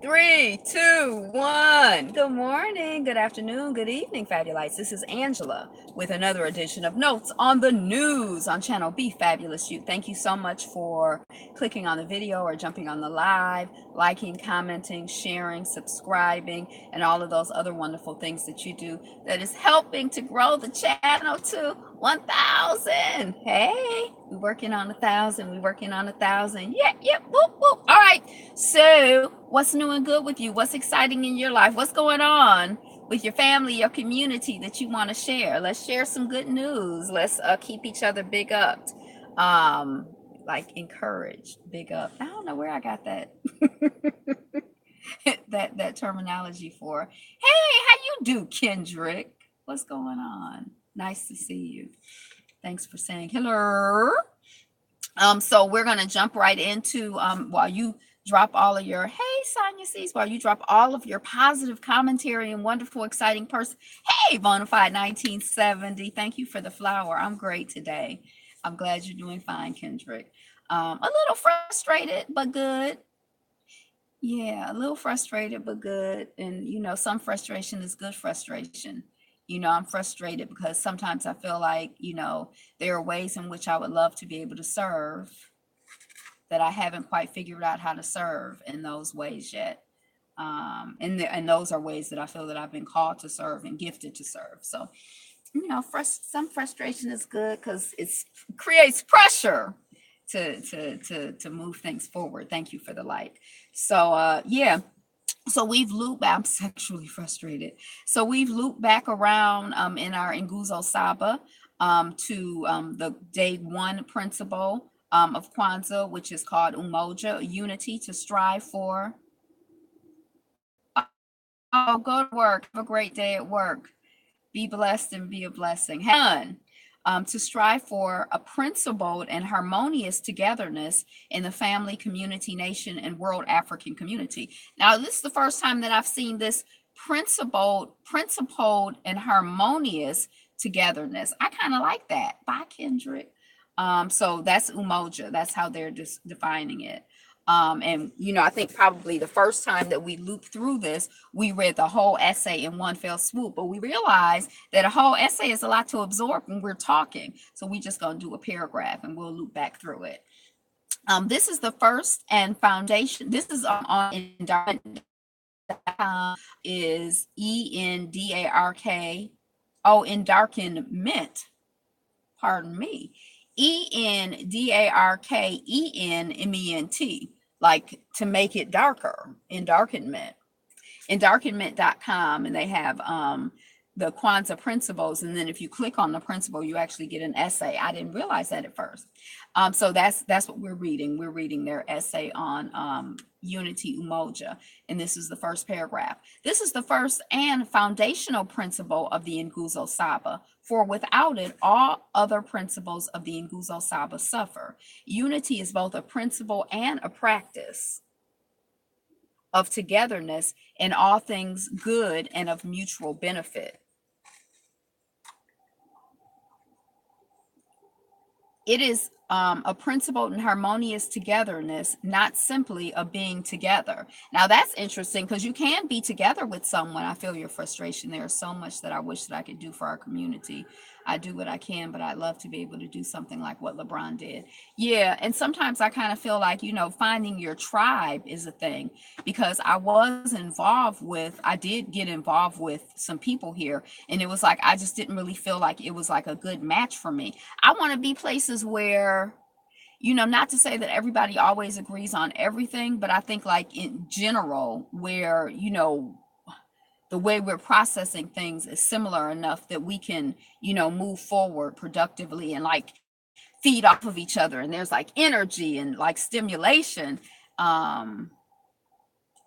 Three, two, one. Good morning, good afternoon, good evening, Fabulites. This is Angela with another edition of Notes on the News on Channel B Fabulous You. Thank you so much for clicking on the video or jumping on the live, liking, commenting, sharing, subscribing, and all of those other wonderful things that you do that is helping to grow the channel to 1,000. Hey, we're working on 1,000. We're working on 1,000. Yeah, whoop, whoop. All right. So, what's new and good with you? What's exciting in your life? What's going on with your family, your community that you want to share? Let's share some good news. Let's keep each other big up. Um, like encourage, big up. I don't know where I got that that terminology for. Hey, how you do, Kendrick? What's going on? Nice to see you. Thanks for saying hello. So we're gonna jump right into while you drop all of your hey Sonya sees while you drop all of your positive commentary and wonderful, exciting person. Hey, Bonafide 1970. Thank you for the flower. I'm great today. I'm glad you're doing fine, Kendrick. A little frustrated, but good. Yeah, a little frustrated, but good. And some frustration is good frustration. I'm frustrated because sometimes I feel like, there are ways in which I would love to be able to serve that I haven't quite figured out how to serve in those ways yet. And those are ways that I feel that I've been called to serve and gifted to serve. So, some frustration is good because it creates pressure to move things forward. Thank you for the light. So, yeah. So we've looped. I'm sexually frustrated. So we've looped back around in our Nguzo Saba to the day one principle of Kwanzaa, which is called Umoja, unity to strive for. Oh, go to work. Have a great day at work. Be blessed and be a blessing. Fun. To strive for a principled and harmonious togetherness in the family, community, nation, and world African community. Now, this is the first time that I've seen this principled and harmonious togetherness. I kind of like that. Bye, Kendrick. So that's Umoja. That's how they're just defining it. And I think probably the first time that we looped through this, we read the whole essay in one fell swoop, but we realized that a whole essay is a lot to absorb when we're talking. So we just gonna do a paragraph and we'll loop back through it. This is the first and foundation. This is on is ENDARK. Oh, Endarkenment. Pardon me. ENDARKENMENT, like to make it darker, endarkenment. Endarkenment.com, and they have the Kwanzaa principles. And then if you click on the principle, you actually get an essay. I didn't realize that at first. So that's what we're reading. We're reading their essay on unity umoja, and this is the first paragraph. This is the first and foundational principle of the Nguzo Saba, for without it, all other principles of the Nguzo Saba suffer. Unity is both a principle and a practice of togetherness in all things good and of mutual benefit. It is a principled and harmonious togetherness, not simply a being together. Now that's interesting because you can be together with someone. I feel your frustration. There is so much that I wish that I could do for our community. I do what I can, but I'd love to be able to do something like what LeBron did. Yeah, and sometimes I kind of feel like, finding your tribe is a thing, because I did get involved with some people here, and it was like I just didn't really feel like it was like a good match for me. I want to be places where, not to say that everybody always agrees on everything, but I think like in general, where, the way we're processing things is similar enough that we can, move forward productively and like feed off of each other. And there's like energy and like stimulation. Um,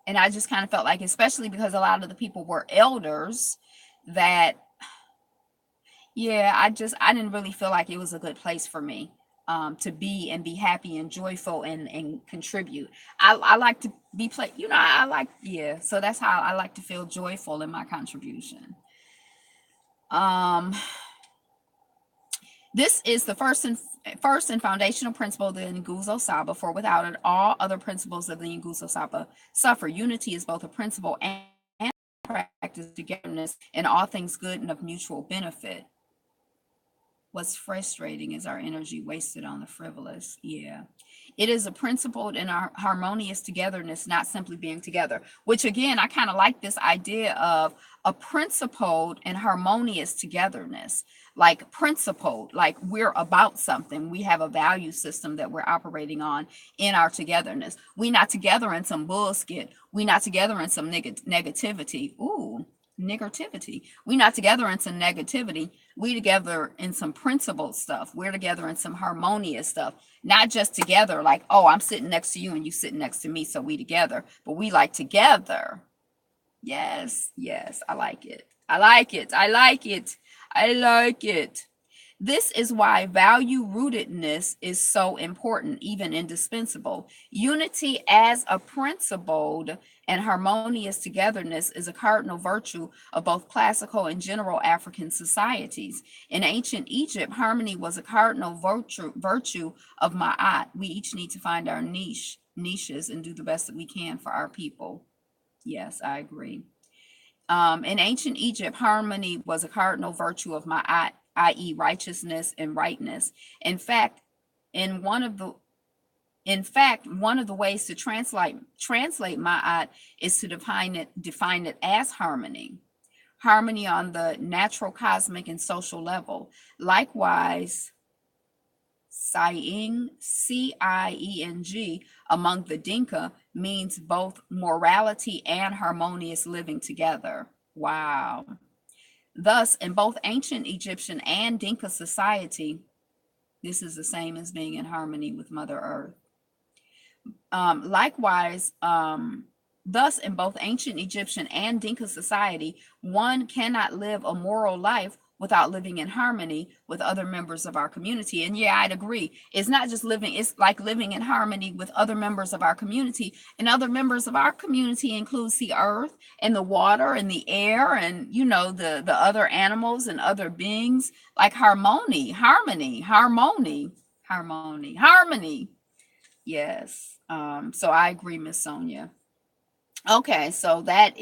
and I just kind of felt like, especially because a lot of the people were elders, that yeah, I didn't really feel like it was a good place for me to be and be happy and joyful and contribute. I like to be I like, yeah, so that's how I like to feel joyful in my contribution. Um This is the first and foundational principle of the Nguzo Saba, for without it, all other principles of the Nguzo Saba suffer. Unity is both a principle and practice, togetherness in all things good and of mutual benefit. What's frustrating is our energy wasted on the frivolous. Yeah. It is a principled and our harmonious togetherness, not simply being together, which again, I kind of like this idea of a principled and harmonious togetherness, like principled, like we're about something. We have a value system that we're operating on in our togetherness. We not together in some bullshit. We not together in some negativity. Ooh, negativity. We not together in some negativity. We together in some principled stuff. We're together in some harmonious stuff. Not just together like, oh, I'm sitting next to you and you sitting next to me, so we together. But we like together. Yes, yes, I like it. I like it. I like it. I like it. This is why value rootedness is so important, even indispensable. Unity as a principled and harmonious togetherness is a cardinal virtue of both classical and general African societies. In ancient Egypt, harmony was a cardinal virtue of Ma'at. We each need to find our niches, and do the best that we can for our people. Yes, I agree. In ancient Egypt, harmony was a cardinal virtue of Ma'at, i.e., righteousness and rightness. In fact, in one of the one of the ways to translate Ma'at is to define it as harmony. Harmony on the natural, cosmic, and social level. Likewise, Cieng, Cieng, among the Dinka means both morality and harmonious living together. Wow. Thus, in both ancient Egyptian and Dinka society, this is the same as being in harmony with Mother Earth. Likewise, thus, in both ancient Egyptian and Dinka society, one cannot live a moral life without living in harmony with other members of our community. And yeah, I'd agree. It's not just living, it's like living in harmony with other members of our community. And other members of our community includes the earth and the water and the air and, you know, the other animals and other beings, like harmony. Yes. So I agree, Miss Sonia. Okay, so that's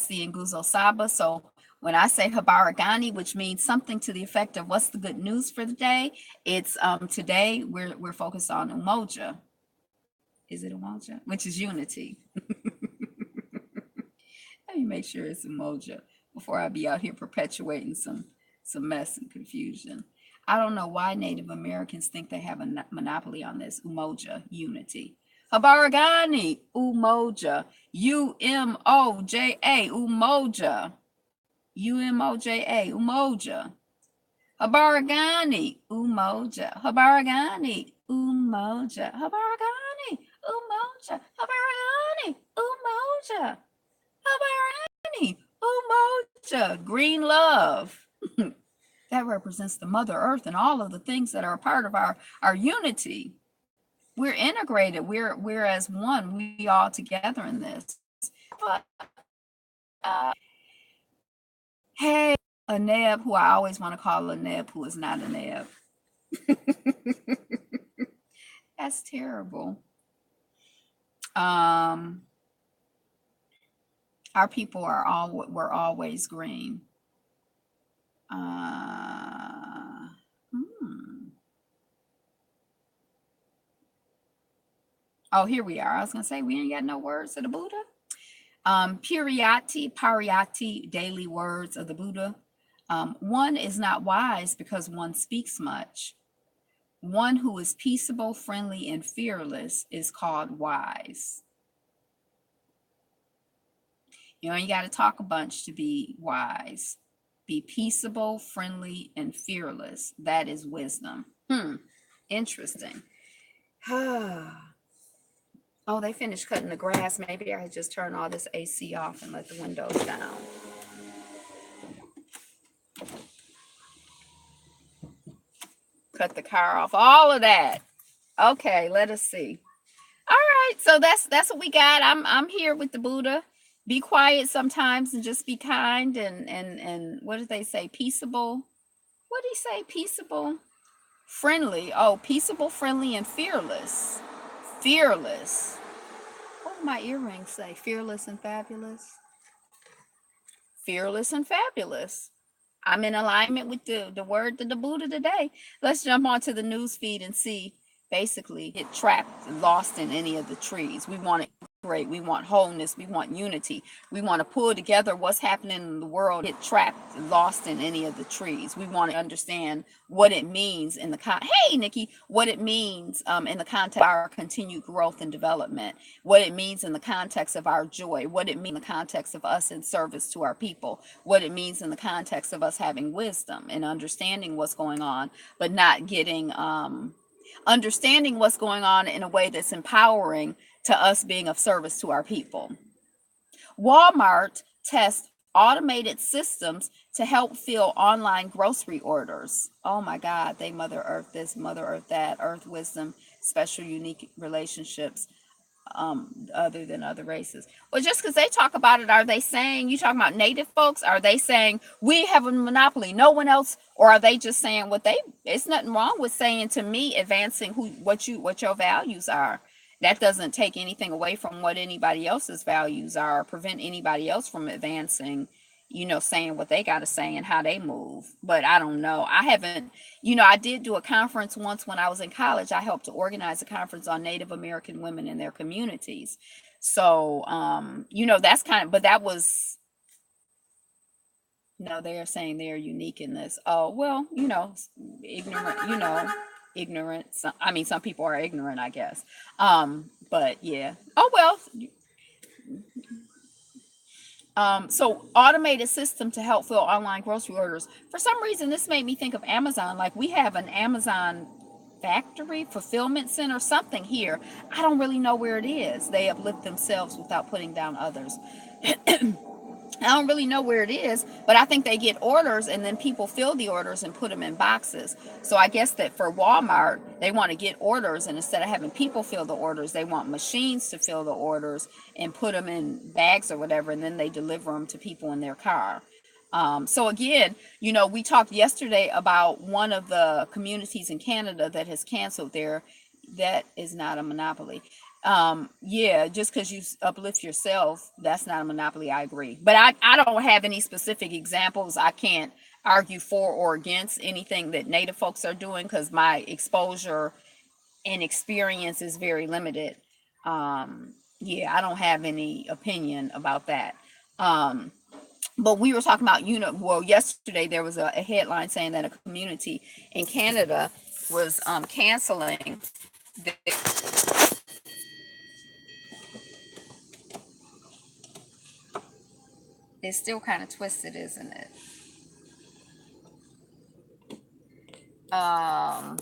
the Nguzo Saba. So when I say Habaragani, which means something to the effect of what's the good news for the day, it's today we're focused on Umoja. Is it Umoja? Which is unity. Let me make sure it's Umoja before I be out here perpetuating some mess and confusion. I don't know why Native Americans think they have a monopoly on this. Umoja, unity. Habaragani, Umoja, Umoja, Umoja, Umoja, Umoja. Habaragani, Umoja, Habaragani, Umoja, Habaragani, Umoja, Habaragani, Umoja, Habaragani, Umoja. Green love. That represents the Mother Earth and all of the things that are a part of our unity. We're integrated. We're as one. We all together in this. But hey, a Neb, who I always want to call a Neb, who is not a Neb. That's terrible. Our people were always green. Oh, here we are. I was gonna say we ain't got no words of the Buddha. Pariyatti, daily words of the Buddha. One is not wise because one speaks much. One who is peaceable, friendly, and fearless is called wise. You know, you got to talk a bunch to be wise. Be peaceable, friendly, and fearless. That is wisdom. Interesting. Oh, they finished cutting the grass. Maybe I just turn all this AC off and let the windows down. Cut the car off. All of that. Okay, let us see. All right, so that's what we got. I'm here with the Buddha. Be quiet sometimes and just be kind and what did they say? Peaceable. What did he say? Peaceable, friendly. Oh, peaceable, friendly, and fearless. Fearless. What do my earrings say? Fearless and fabulous. Fearless and fabulous. I'm in alignment with the word of the Buddha today. Let's jump onto the news feed and see. Basically, get trapped and lost in any of the trees. We want to integrate. We want wholeness. We want unity. We want to pull together what's happening in the world. Get trapped and lost in any of the trees. We want to understand what it means in the hey Nikki, what it means in the context of our continued growth and development, what it means in the context of our joy, what it means in the context of us in service to our people, what it means in the context of us having wisdom and understanding what's going on, but not getting understanding what's going on in a way that's empowering to us being of service to our people. Walmart tests automated systems to help fill online grocery orders. Oh my God, they Mother Earth this, Mother Earth that, Earth wisdom, special unique relationships other than other races. Well, just because they talk about it, are they saying, you talking about native folks, are they saying we have a monopoly, no one else, or are they just saying what they, it's nothing wrong with saying to me advancing what your values are. That doesn't take anything away from what anybody else's values are, or prevent anybody else from advancing, saying what they got to say and how they move. But I don't know. I haven't, I did do a conference once when I was in college. I helped to organize a conference on Native American women in their communities. So, that's kind of, but that was, no, they are saying they are unique in this. Oh, well, ignorant. Some people are ignorant, I guess. But yeah. Oh, well, so automated system to help fill online grocery orders. For some reason, this made me think of Amazon. Like we have an Amazon factory, fulfillment center, something here. I don't really know where it is. They uplift themselves without putting down others. I don't really know where it is, but I think they get orders and then people fill the orders and put them in boxes. So I guess that for Walmart, they want to get orders, and instead of having people fill the orders, they want machines to fill the orders and put them in bags or whatever, and then they deliver them to people in their car. So again, we talked yesterday about one of the communities in Canada that has canceled that is not a monopoly. Yeah, just because you uplift yourself, that's not a monopoly. I agree, but I don't have any specific examples. I can't argue for or against anything that native folks are doing because my exposure and experience is very limited. Yeah, I don't have any opinion about that. But we were talking about, yesterday there was a headline saying that a community in Canada was canceling the, it's still kind of twisted, isn't it? Um,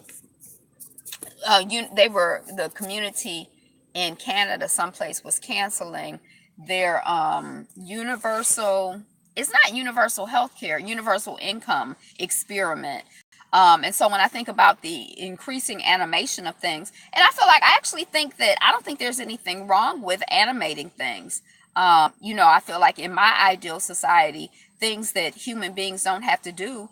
the community in Canada, someplace was canceling their universal. It's not universal health care, universal income experiment. And so when I think about the increasing animation of things, and I actually think that I don't think there's anything wrong with animating things. I feel like in my ideal society, things that human beings don't have to do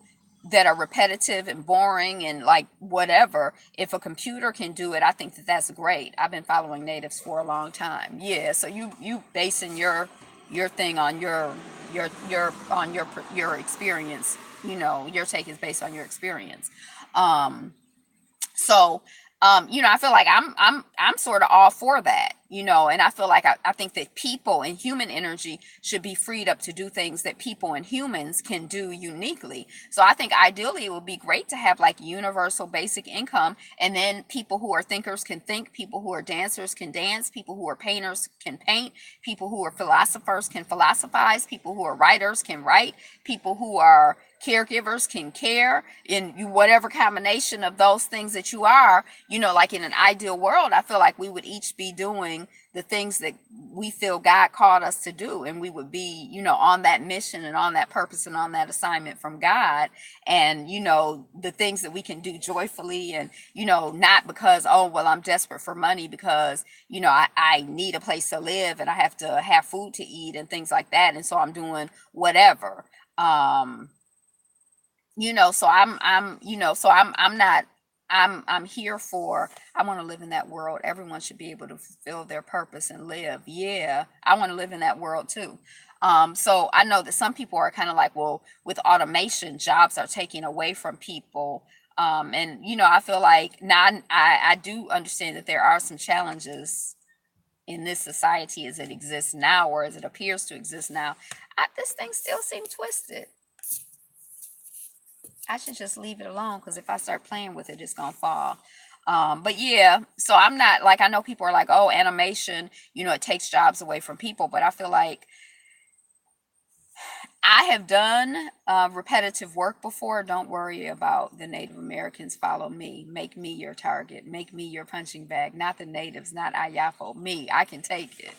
that are repetitive and boring and like whatever, if a computer can do it, I think that that's great. I've been following natives for a long time. Yeah, so you basing your thing on your experience. Your take is based on your experience. So I feel like I'm sort of all for that, and I feel like I think that people and human energy should be freed up to do things that people and humans can do uniquely. So I think ideally it would be great to have like universal basic income, and then people who are thinkers can think, people who are dancers can dance, people who are painters can paint, people who are philosophers can philosophize, people who are writers can write, people who are caregivers can care in whatever combination of those things that you are, like in an ideal world, I feel like we would each be doing doing the things that we feel God called us to do, and we would be, on that mission and on that purpose and on that assignment from God, and the things that we can do joyfully, and not because, oh well, I'm desperate for money, because I need a place to live and I have to have food to eat and things like that, and so I'm doing whatever. um so I'm not, I'm here for, I want to live in that world. Everyone should be able to fulfill their purpose and live. Yeah, I want to live in that world too. So I know that some people are kind of like, well, with automation, jobs are taken away from people. And I feel like now I do understand that there are some challenges in this society as it exists now, or as it appears to exist now. This thing still seems twisted. I should just leave it alone, because if I start playing with it, it's gonna fall. But yeah, so I'm not like, I know people are like, oh, animation, it takes jobs away from people, but I feel like I have done repetitive work before. Don't worry about the Native Americans. Follow me. Make me your target. Make me your punching bag. Not the natives, not Ayafo. Me, I can take it.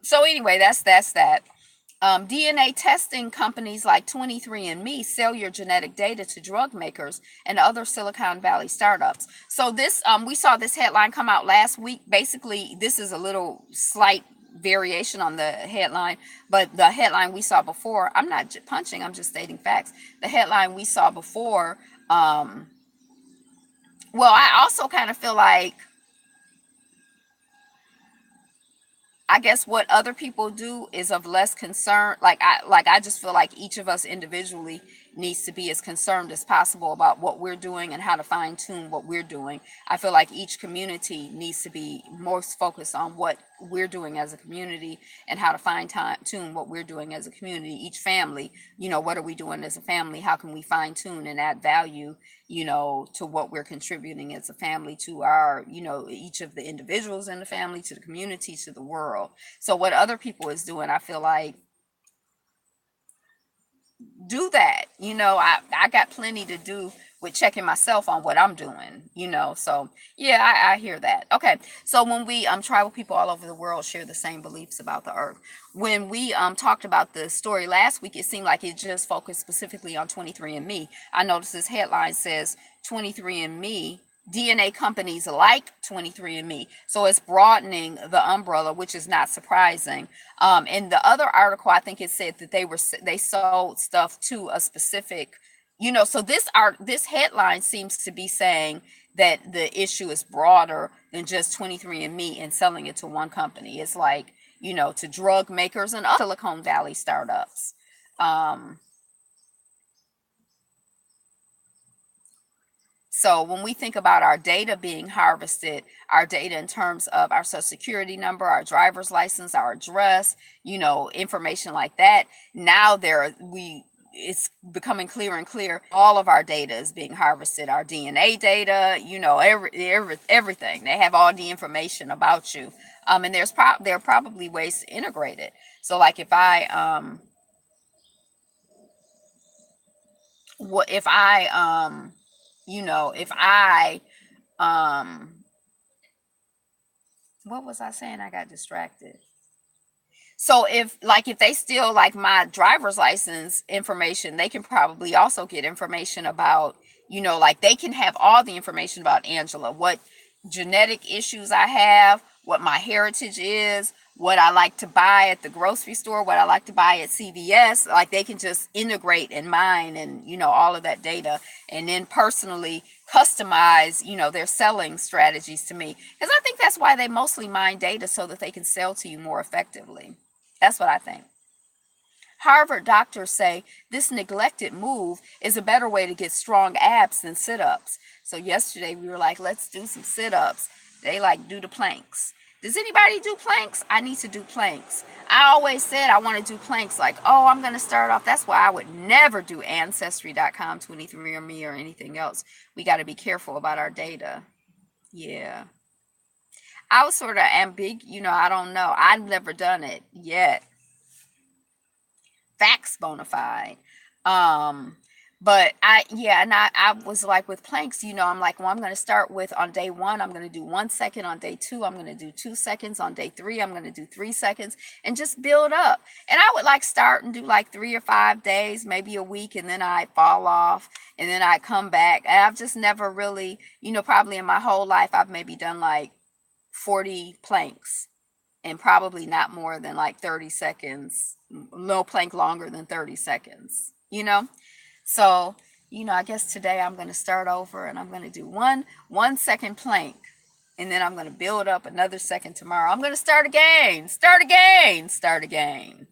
So anyway, that's that. DNA testing companies like 23andMe sell your genetic data to drug makers and other Silicon Valley startups. So this, we saw this headline come out last week. Basically, this is a little slight variation on the headline, but the headline we saw before, I'm not punching, I'm just stating facts. The headline we saw before, well, I also kind of feel like, I guess what other people do is of less concern. Like I just feel like each of us individually needs to be as concerned as possible about what we're doing and how to fine tune what we're doing. I feel like each community needs to be most focused on what we're doing as a community and how to fine tune what we're doing as a community. Each family, what are we doing as a family? How can we fine tune and add value, to what we're contributing as a family, to our, each of the individuals in the family, to the community, to the world. So what other people is doing, I feel like, do that. I got plenty to do with checking myself on what I'm doing, so yeah, I hear that. Okay, so when we tribal people all over the world share the same beliefs about the earth. When we talked about the story last week, it seemed like it just focused specifically on 23andMe. I noticed this headline says 23andMe, DNA companies like 23andMe. So it's broadening the umbrella, which is not surprising. In the other article, I think it said that they sold stuff to a specific, so this headline seems to be saying that the issue is broader than just 23andMe and selling it to one company. It's like, to drug makers and other Silicon Valley startups. So when we think about our data being harvested, our data in terms of our social security number, our driver's license, our address, information like that, now it's becoming clearer and clear. All of our data is being harvested. Our DNA data, everything. They have all the information about you. And there are probably ways to integrate it. So like if I what if I if I what was I saying? I got distracted. So if they steal like my driver's license information, they can probably also get information about, like they can have all the information about Angela, what genetic issues I have, what my heritage is, what I like to buy at the grocery store, what I like to buy at CVS. Like they can just integrate and mine and, all of that data, and then personally customize, their selling strategies to me. Because I think that's why they mostly mine data, so that they can sell to you more effectively. That's what I think. Harvard doctors say this neglected move is a better way to get strong abs than sit-ups. So yesterday we were like, let's do some sit-ups. They like, do the planks. Does anybody do planks? I need to do planks. I always said I want to do planks. Like, oh, I'm going to start off. That's why I would never do Ancestry.com, 23andMe, or anything else. We got to be careful about our data. Yeah. I was sort of ambiguous. I don't know. I've never done it yet. Facts bona fide. Um, But I was like with planks, I'm like, well, I'm going to start with on day one, I'm going to do 1 second. On day two, I'm going to do 2 seconds. On day three, I'm going to do 3 seconds and just build up. And I would like start and do like 3 or 5 days, maybe a week, and then I fall off and then I come back. And I've just never really, probably in my whole life, I've maybe done like 40 planks and probably not more than like 30 seconds, no plank longer than 30 seconds. So, I guess today I'm going to start over and I'm going to do 1 second plank and then I'm going to build up another second tomorrow. I'm going to start again, start again, start again.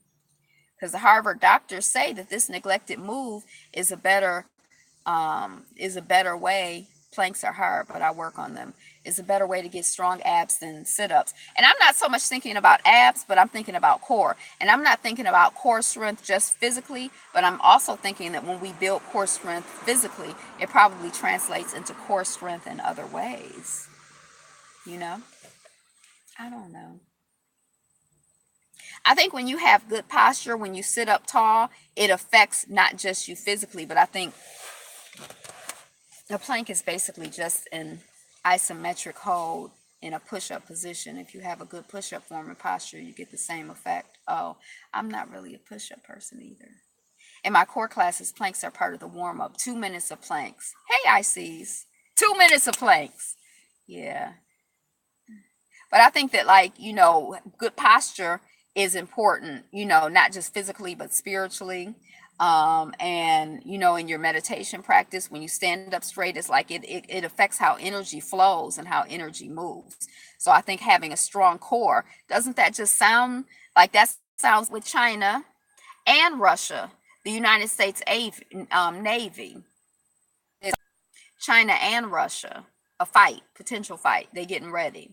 Because the Harvard doctors say that this neglected move is a better way. Planks are hard, but I work on them. Is a better way to get strong abs than sit-ups. And I'm not so much thinking about abs, but I'm thinking about core. And I'm not thinking about core strength just physically, but I'm also thinking that when we build core strength physically, it probably translates into core strength in other ways. I don't know. I think when you have good posture, when you sit up tall, it affects not just you physically, but I think a plank is basically just an isometric hold in a push-up position. If you have a good push-up form and posture, you get the same effect. Oh, I'm not really a push-up person either. In my core classes, planks are part of the warm-up. 2 minutes of planks. Hey, ICs. 2 minutes of planks. Yeah. But I think that, like, good posture is important, not just physically, but spiritually. And, in your meditation practice, when you stand up straight, it's like it affects how energy flows and how energy moves. So I think having a strong core, doesn't that just sound like that sounds with China and Russia, the United States Navy, China and Russia, a fight, potential fight, they getting ready.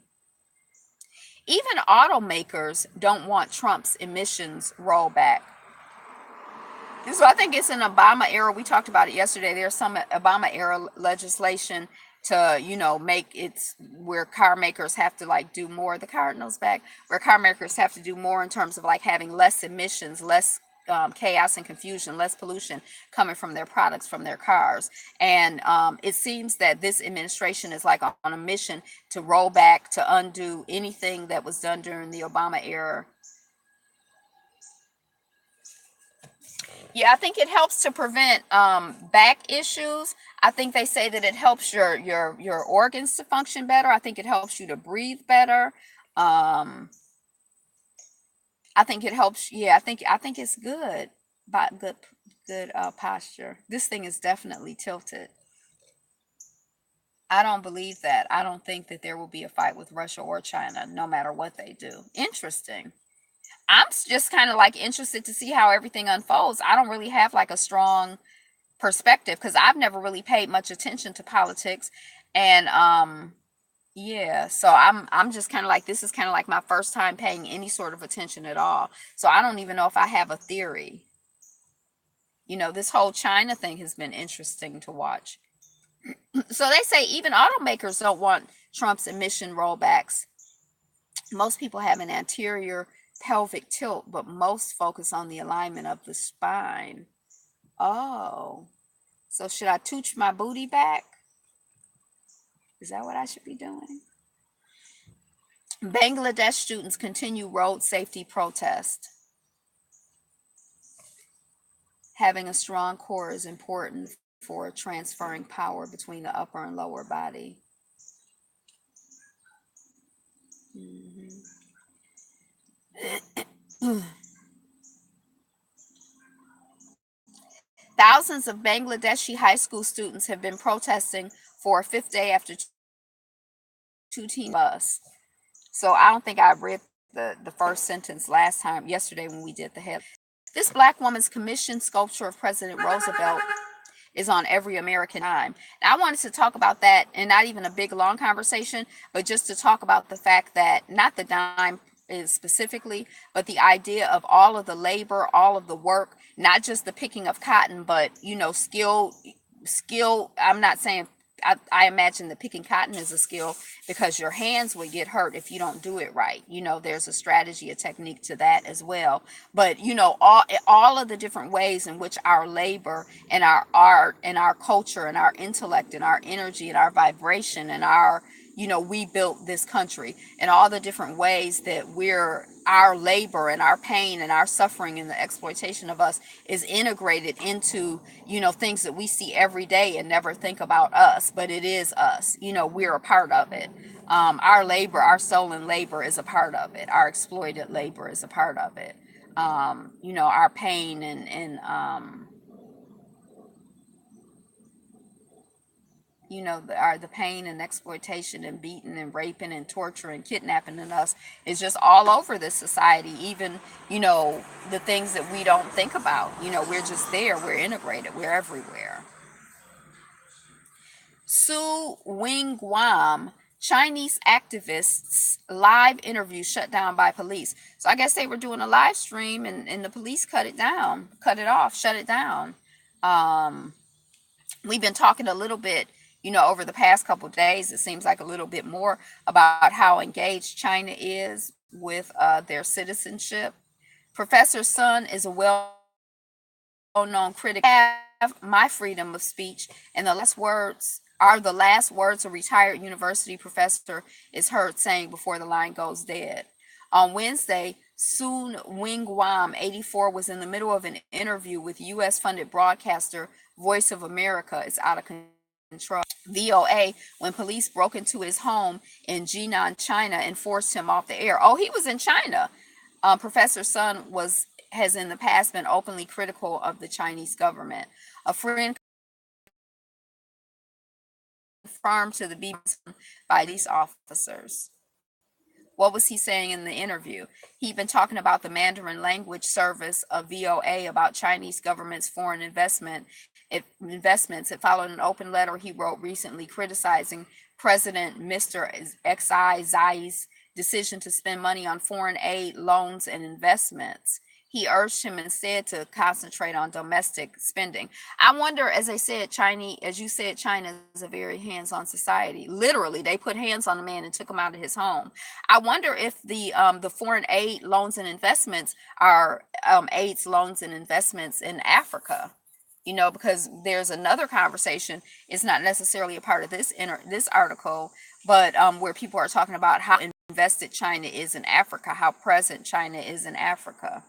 Even automakers don't want Trump's emissions rollback. So I think it's an Obama era. We talked about it yesterday. There's some Obama era legislation to, make it where car makers have to like do more. The Cardinals back, where car makers have to do more in terms of like having less emissions, less chaos and confusion, less pollution coming from their products, from their cars. And it seems that this administration is like on a mission to roll back, to undo anything that was done during the Obama era. Yeah, I think it helps to prevent back issues. I think they say that it helps your organs to function better. I think it helps you to breathe better. Um, I think it helps. Yeah, I think it's good. But good posture. This thing is definitely tilted. I don't believe that. I don't think that there will be a fight with Russia or China, no matter what they do. Interesting. Just kind of like interested to see how everything unfolds. I don't really have like a strong perspective because I've never really paid much attention to politics. And yeah, so I'm just kind of like, this is kind of like my first time paying any sort of attention at all. So I don't even know if I have a theory. This whole China thing has been interesting to watch. So they say even automakers don't want Trump's emission rollbacks. Most people have an anterior pelvic tilt, but most focus on the alignment of the spine. Oh, so should I tooch my booty back? Is that what I should be doing? Bangladesh students continue road safety protest. Having a strong core is important for transferring power between the upper and lower body. Mhm. Thousands of Bangladeshi high school students have been protesting for a fifth day after two teen bus. So I don't think I read the first sentence yesterday when we did the head. This black woman's commissioned sculpture of President Roosevelt is on every American dime. Now, I wanted to talk about that, and not even a big long conversation, but just to talk about the fact that not the dime is specifically, but the idea of all of the labor, all of the work, not just the picking of cotton, but skill. I'm not saying I imagine that picking cotton is a skill because your hands would get hurt if you don't do it right. There's a strategy, a technique to that as well. But all of the different ways in which our labor and our art and our culture and our intellect and our energy and our vibration and we built this country, and all the different ways that our labor and our pain and our suffering and the exploitation of us is integrated into things that we see every day and never think about us, but it is us. We're a part of it. Our labor, our stolen labor is a part of it. Our exploited labor is a part of it. Our pain and the pain and exploitation and beating and raping and torturing and kidnapping in us is just all over this society. Even the things that we don't think about, we're just there, we're integrated, we're everywhere. Su Wing Guam, Chinese activists live interview shut down by police. So I guess they were doing a live stream, and the police cut it off, shut it down. We've been talking a little bit, over the past couple of days. It seems like a little bit more about how engaged China is with their citizenship. Professor Sun is a well-known critic. I have my freedom of speech, and the last words a retired university professor is heard saying before the line goes dead. On Wednesday, Sun Wing Guam, 84, was in the middle of an interview with U.S.-funded broadcaster Voice of America. It's out of control. VOA, when police broke into his home in Jinan, China, and forced him off the air. Oh, he was in China. Professor Sun has in the past been openly critical of the Chinese government. A friend confirmed to the BBC by these officers. What was he saying in the interview? He'd been talking about the Mandarin language service of VOA about Chinese government's foreign investments. It followed an open letter he wrote recently criticizing President Mr. Xi Zai's decision to spend money on foreign aid, loans, and investments. He urged him instead to concentrate on domestic spending. I wonder, as you said, China is a very hands-on society. Literally, they put hands on the man and took him out of his home. I wonder if the foreign aid, loans, and investments are aids, loans, and investments in Africa. Because there's another conversation. It's not necessarily a part of this article, but where people are talking about how invested China is in Africa, how present China is in Africa.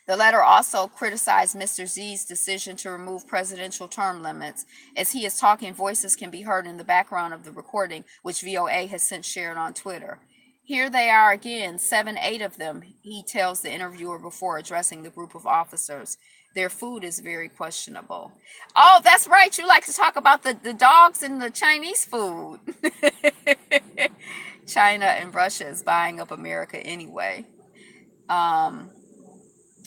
The letter also criticized Mr. Xi's decision to remove presidential term limits. As he is talking, voices can be heard in the background of the recording, which VOA has since shared on Twitter. Here they are again, 7, 8 of them, he tells the interviewer before addressing the group of officers. Their food is very questionable. Oh, that's right. You like to talk about the dogs and the Chinese food. China and Russia is buying up America anyway.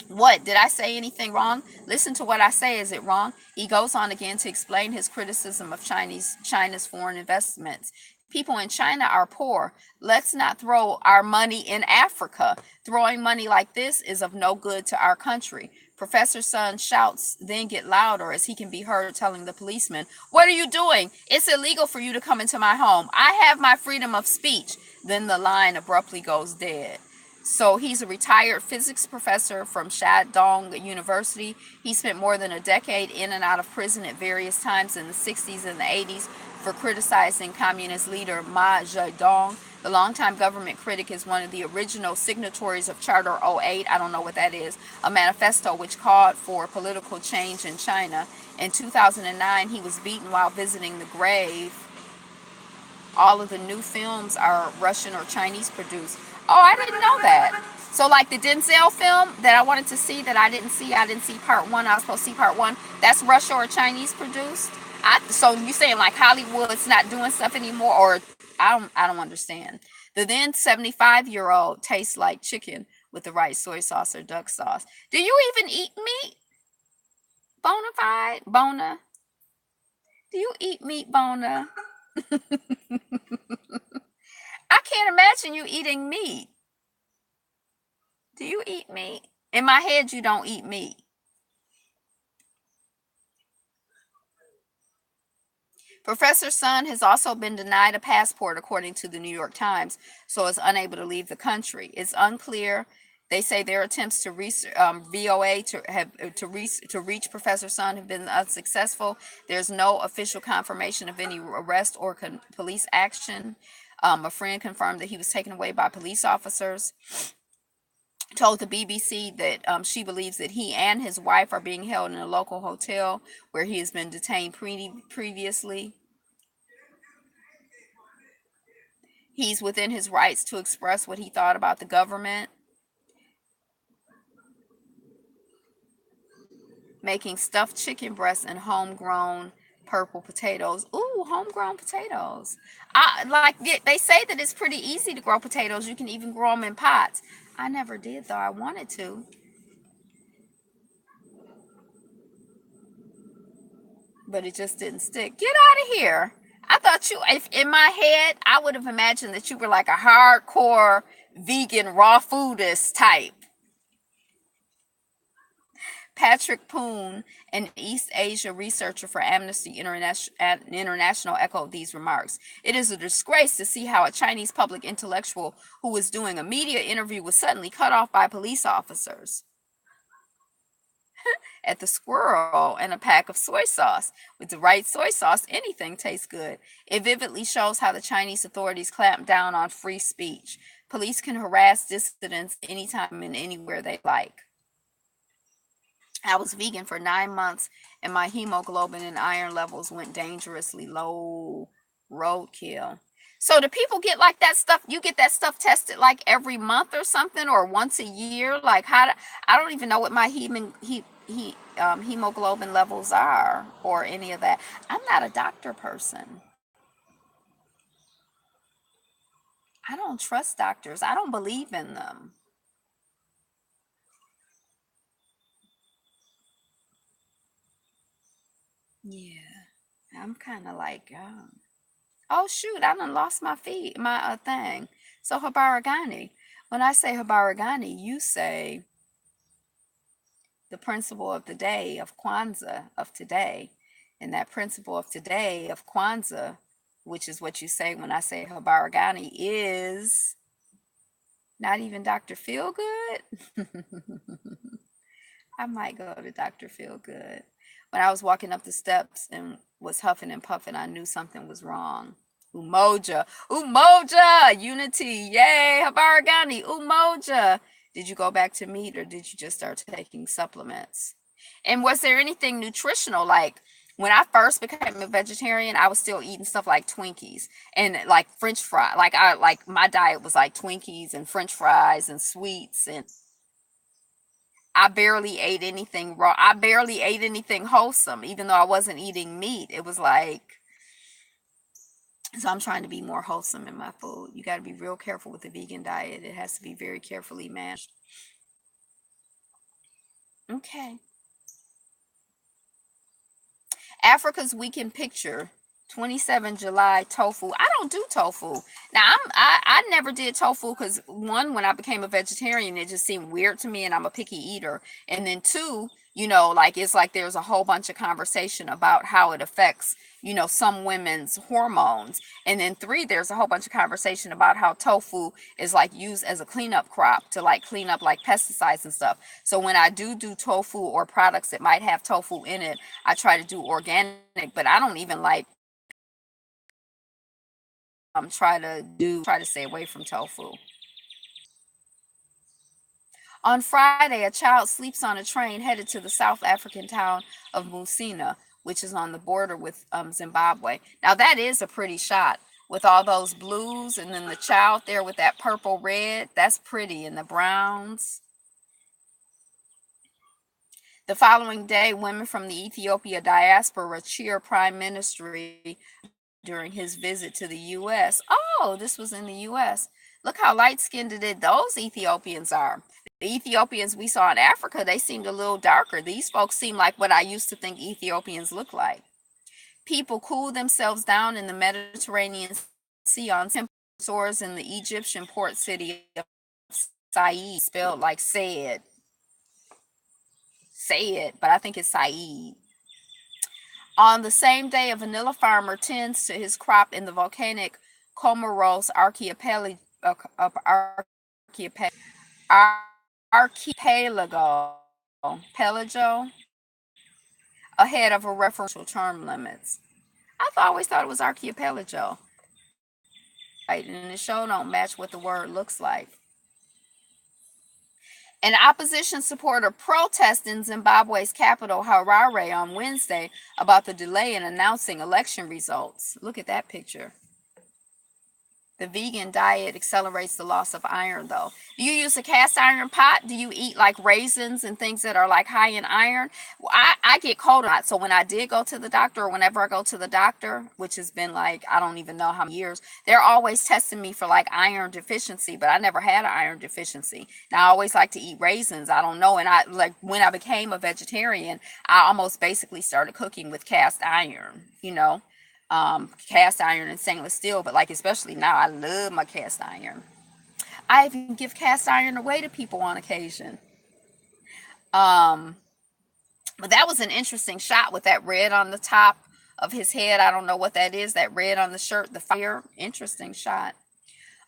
What? Did I say anything wrong? Listen to what I say. Is it wrong? He goes on again to explain his criticism of China's foreign investments. People in China are poor. Let's not throw our money in Africa. Throwing money like this is of no good to our country. Professor Sun shouts, then get louder as he can be heard telling the policeman, "What are you doing? It's illegal for you to come into my home. I have my freedom of speech." Then the line abruptly goes dead. So he's a retired physics professor from Shandong University. He spent more than a decade in and out of prison at various times in the 60s and the 80s for criticizing communist leader Mao Zedong. The longtime government critic is one of the original signatories of Charter 08, I don't know what that is, a manifesto which called for political change in China. In 2009, he was beaten while visiting the grave. All of the new films are Russian or Chinese produced. Oh, I didn't know that. So like the Denzel film that I wanted to see that I didn't see part 1. I was supposed to see part 1. That's Russia or Chinese produced? So you saying like Hollywood's not doing stuff anymore, or I don't understand. The then 75-year-old tastes like chicken with the right soy sauce or duck sauce. Do you even eat meat? Bona? Do you eat meat, Bona? I can't imagine you eating meat. Do you eat meat? In my head, you don't eat meat. Professor Sun has also been denied a passport, according to the New York Times, so is unable to leave the country. It's unclear. They say their attempts to reach VOA to reach Professor Sun have been unsuccessful. There's no official confirmation of any arrest or police action. A friend confirmed that he was taken away by police officers. Told the BBC that she believes that he and his wife are being held in a local hotel where he has been detained previously. He's within his rights to express what he thought about the government. Making stuffed chicken breasts and homegrown purple potatoes. Ooh, homegrown potatoes. They say that it's pretty easy to grow potatoes. You can even grow them in pots. I never did though. I wanted to, but it just didn't stick. Get out of here. I thought you, if in my head, I would have imagined that you were like a hardcore vegan raw foodist type. Patrick Poon, an East Asia researcher for Amnesty International, echoed these remarks. It is a disgrace to see how a Chinese public intellectual who was doing a media interview was suddenly cut off by police officers. At the Squirrel and a pack of soy sauce. With the right soy sauce, anything tastes good. It vividly shows how the Chinese authorities clamp down on free speech. Police can harass dissidents anytime and anywhere they like. I was vegan for 9 months and my hemoglobin and iron levels went dangerously low. Roadkill. So do people get like that stuff? You get that stuff tested like every month or something, or once a year? Like I don't even know what my hemoglobin levels are or any of that. I'm not a doctor person. I don't trust doctors. I don't believe in them. Yeah, I'm kind of like, oh shoot, I done lost my feed, my thing. So Habaragani. When I say Habaragani, you say the principle of the day of Kwanzaa of today. And that principle of today of Kwanzaa, which is what you say when I say Habaragani, is not even Dr. Feelgood. I might go to Dr. Feelgood. When I was walking up the steps and was huffing and puffing, I knew something was wrong. Umoja, Umoja, unity, yay, Habaragani, Umoja. Did you go back to meat or did you just start taking supplements? And was there anything nutritional? Like when I first became a vegetarian, I was still eating stuff like Twinkies and like French fry. Like my diet was like Twinkies and French fries and sweets, and I barely ate anything raw. I barely ate anything wholesome, even though I wasn't eating meat. It was like, so I'm trying to be more wholesome in my food. You got to be real careful with the vegan diet. It has to be very carefully managed. Okay. Africa's Weekend Picture, 27 July tofu. I don't do tofu. Now I never did tofu because one, when I became a vegetarian, it just seemed weird to me and I'm a picky eater. And then two, like it's like there's a whole bunch of conversation about how it affects, some women's hormones. And then three, there's a whole bunch of conversation about how tofu is like used as a cleanup crop to like clean up like pesticides and stuff. So when I do tofu or products that might have tofu in it, I try to do organic, but I don't even like try to stay away from tofu. On Friday, a child sleeps on a train headed to the South African town of Musina, which is on the border with Zimbabwe. Now that is a pretty shot with all those blues and then the child there with that purple red. That's pretty, and the browns. The following day, women from the Ethiopia diaspora cheer Prime Ministry during his visit to the U.S. Oh, this was in the U.S. Look how light skinned those Ethiopians are. The Ethiopians we saw in Africa, they seemed a little darker. These folks seem like what I used to think Ethiopians look like. People cool themselves down in the Mediterranean Sea on shores in the Egyptian port city of Said, spelled like Said, but I think it's Said. On the same day, a vanilla farmer tends to his crop in the volcanic Comoros archipelago ahead of a referential term limits. Always thought it was archipelago. Right, and the show don't match what the word looks like. An opposition supporter protested in Zimbabwe's capital, Harare, on Wednesday about the delay in announcing election results. Look at that picture. The vegan diet accelerates the loss of iron, though. Do you use a cast iron pot? Do you eat like raisins and things that are like high in iron? Well, I get cold a lot. So when I did go to the doctor, or whenever I go to the doctor, which has been like, I don't even know how many years, they're always testing me for like iron deficiency, but I never had an iron deficiency. Now I always like to eat raisins. I don't know. And I like when I became a vegetarian, I almost basically started cooking with cast iron. Cast iron and stainless steel, but like especially now, I love my cast iron. I even give cast iron away to people on occasion. Um, but that was an interesting shot with that red on the top of his head. I don't know what that is. That red on the shirt, the fire. Interesting shot.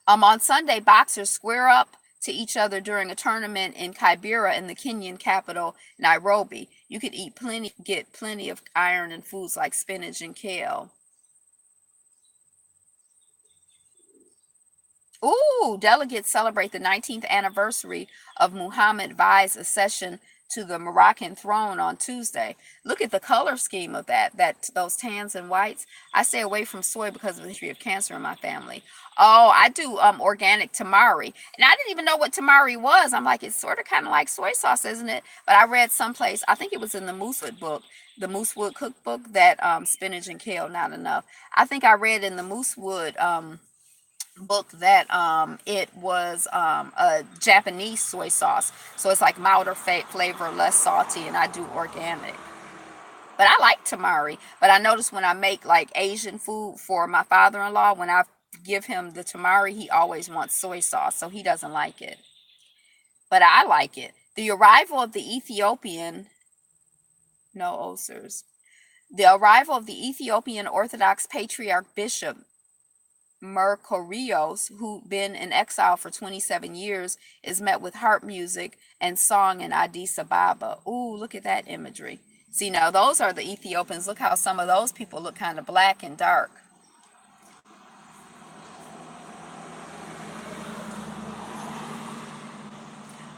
On Sunday, boxers square up to each other during a tournament in Kibera in the Kenyan capital, Nairobi. You could get plenty of iron in foods like spinach and kale. Ooh, delegates celebrate the 19th anniversary of Muhammad Vai's accession to the Moroccan throne on Tuesday. Look at the color scheme of that those tans and whites. I stay away from soy because of the history of cancer in my family. Oh, I do organic tamari. And I didn't even know what tamari was. I'm like, it's sort of kind of like soy sauce, isn't it? But I read someplace, I think it was in the Moosewood book, the Moosewood cookbook, that spinach and kale not enough. I think I read in the Moosewood book that it was a Japanese soy sauce, so it's like milder flavor, less salty, and I do organic. But I like tamari. But I notice when I make like Asian food for my father-in-law, when I give him the tamari, he always wants soy sauce, so he doesn't like it. But I like it. The arrival of the Ethiopian, no ulcers. The arrival of the Ethiopian Orthodox Patriarch Bishop Mercurios, who'd been in exile for 27 years, is met with harp music and song in Addis Ababa. Ooh, look at that imagery. See, now those are the Ethiopians. Look how some of those people look kind of black and dark.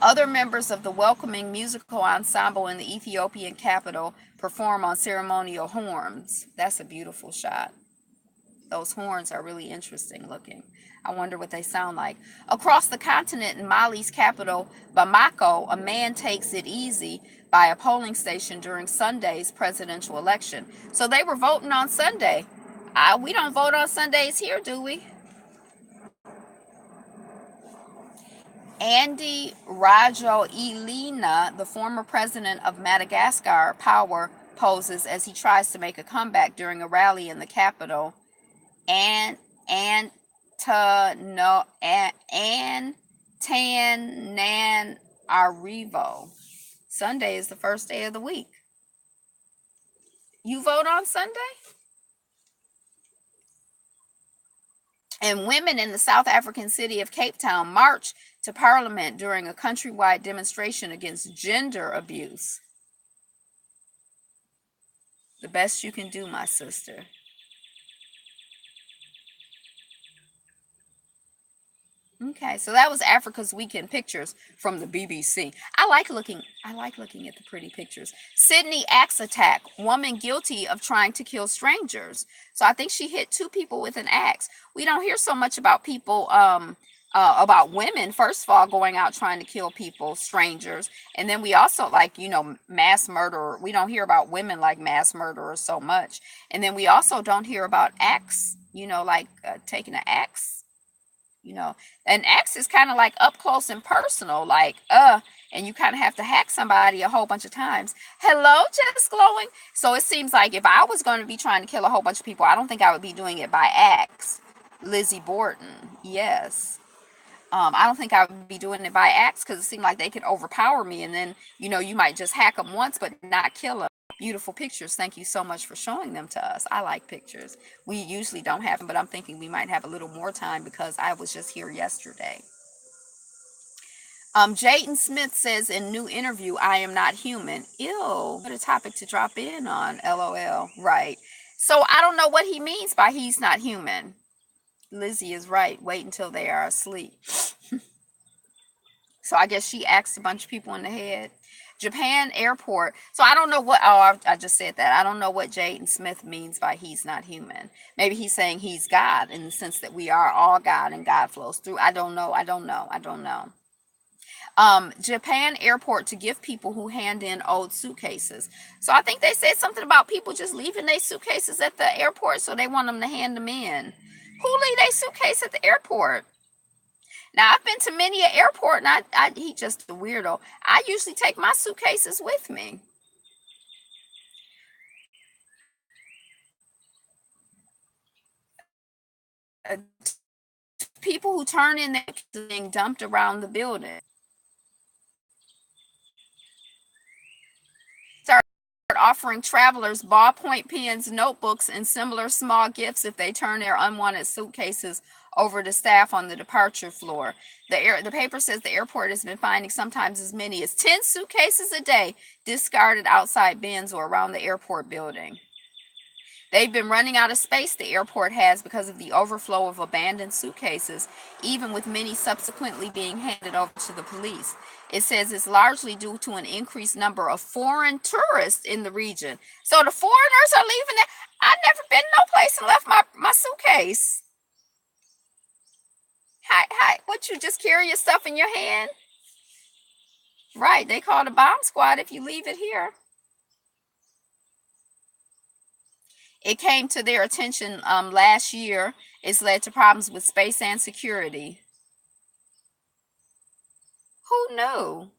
Other members of the welcoming musical ensemble in the Ethiopian capital perform on ceremonial horns. That's a beautiful shot. Those horns are really interesting looking. I wonder what they sound like. Across the continent in Mali's capital, Bamako, a man takes it easy by a polling station during Sunday's presidential election. So they were voting on Sunday. We don't vote on Sundays here, do we? Andy Rajoelina, the former president of Madagascar Power, poses as he tries to make a comeback during a rally in the capital. And Antananarivo. Sunday is the first day of the week. You vote on Sunday? And women in the South African city of Cape Town march to Parliament during a countrywide demonstration against gender abuse. The best you can do, my sister. Okay, so that was Africa's Weekend Pictures from the BBC. I like looking at the pretty pictures. Sydney axe attack. Woman guilty of trying to kill strangers. So I think she hit two people with an axe. We don't hear so much about people about women, first of all, going out trying to kill people, strangers. And then we also mass murder. We don't hear about women like mass murderers so much. And then we also don't hear about axe, taking an axe, an axe is kind of like up close and personal, and you kind of have to hack somebody a whole bunch of times. Hello, just glowing. So it seems like if I was going to be trying to kill a whole bunch of people, I don't think I would be doing it by axe. Lizzie Borden, yes. I don't think I would be doing it by axe because it seemed like they could overpower me, and then you might just hack them once but not kill them. Beautiful pictures. Thank you so much for showing them to us. I like pictures. We usually don't have them, but I'm thinking we might have a little more time because I was just here yesterday. Jaden Smith says in new interview, I am not human. Ew, what a topic to drop in on. LOL. Right. So I don't know what he means by he's not human. Lizzie is right. Wait until they are asleep. So I guess she asked a bunch of people in the head. Japan airport. So I don't know what, oh, I just said that. I don't know what Jaden Smith means by he's not human. Maybe he's saying he's God in the sense that we are all God and God flows through. I don't know. Japan airport to gift people who hand in old suitcases. So I think they said something about people just leaving their suitcases at the airport, so they want them to hand them in. Who leave their suitcase at the airport? Now I've been to many an airport, and he just a weirdo. I usually take my suitcases with me. People who turn in their being dumped around the building. Start offering travelers ballpoint pens, notebooks, and similar small gifts if they turn their unwanted suitcases over to staff on the departure floor. The paper says the airport has been finding sometimes as many as 10 suitcases a day discarded outside bins or around the airport building. They've been running out of space, the airport has, because of the overflow of abandoned suitcases, even with many subsequently being handed over to the police. It says it's largely due to an increased number of foreign tourists in the region. So the foreigners are leaving it. I've never been no place and left my suitcase. Hi, what, you just carry your stuff in your hand? Right, they call the bomb squad if you leave it here. It came to their attention last year. It's led to problems with space and security. Who knew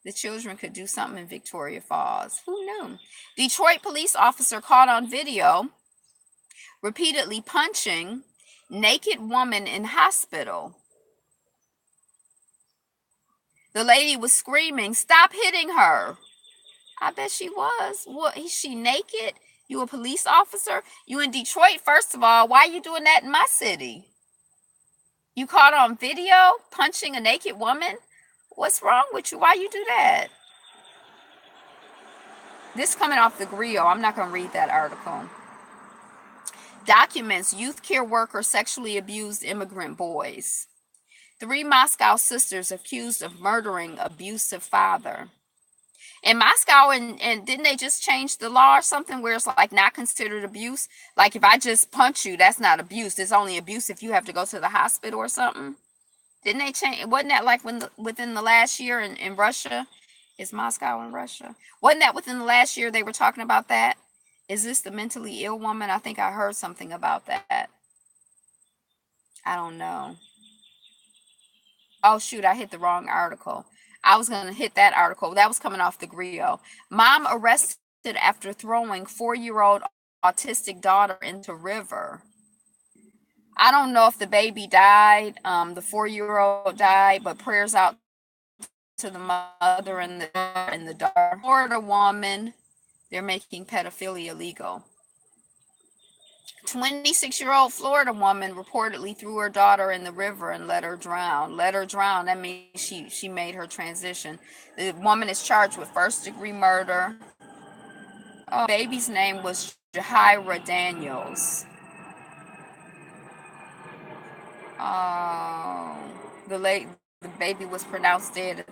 the children could do something in Victoria Falls? Who knew? Detroit police officer caught on video repeatedly punching naked woman in hospital. The lady was screaming, "Stop hitting her." I bet she was. What, is she naked? You a police officer? You in Detroit, first of all. Why are you doing that in my city? You caught on video punching a naked woman? What's wrong with you? Why you do that? This coming off the Griot. I'm not going to read that article. Documents youth care worker sexually abused immigrant boys. 3 Moscow sisters accused of murdering abusive father. In Moscow, and didn't they just change the law or something where it's like not considered abuse? Like if I just punch you, that's not abuse. It's only abuse if you have to go to the hospital or something. Didn't they change? Wasn't that like within the last year in Russia? Is Moscow in Russia? Wasn't that within the last year they were talking about that? Is this the mentally ill woman? I think I heard something about that. I don't know. Oh shoot, I hit the wrong article. I was going to hit that article. That was coming off the Griot. Mom arrested after throwing 4-year-old autistic daughter into river. I don't know if the baby died. The 4-year-old died, but prayers out to the mother and the daughter. Florida woman, they're making pedophilia legal. 26-year-old Florida woman reportedly threw her daughter in the river and let her drown. That means she made her transition. The woman is charged with first-degree murder. Oh, baby's name was Jahira Daniels. Oh, the baby was pronounced dead at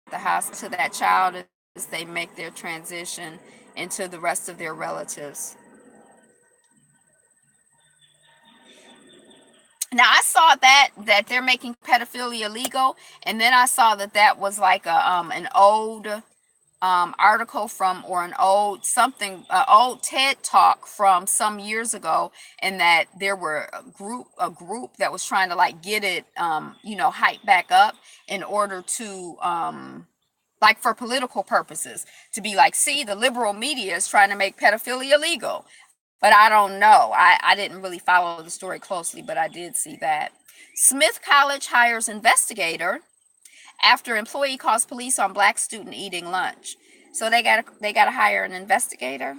the hospital. To that child as they make their transition into the rest of their relatives. Now I saw that they're making pedophilia legal, and then I saw that was like an old article from, or an old old TED talk from some years ago, and that there were a group that was trying to like get it hyped back up in order to like for political purposes, to be like, see, the liberal media is trying to make pedophilia legal. But I don't know. I didn't really follow the story closely, but I did see that. Smith College hires investigator after employee calls police on black student eating lunch. So they gotta hire an investigator.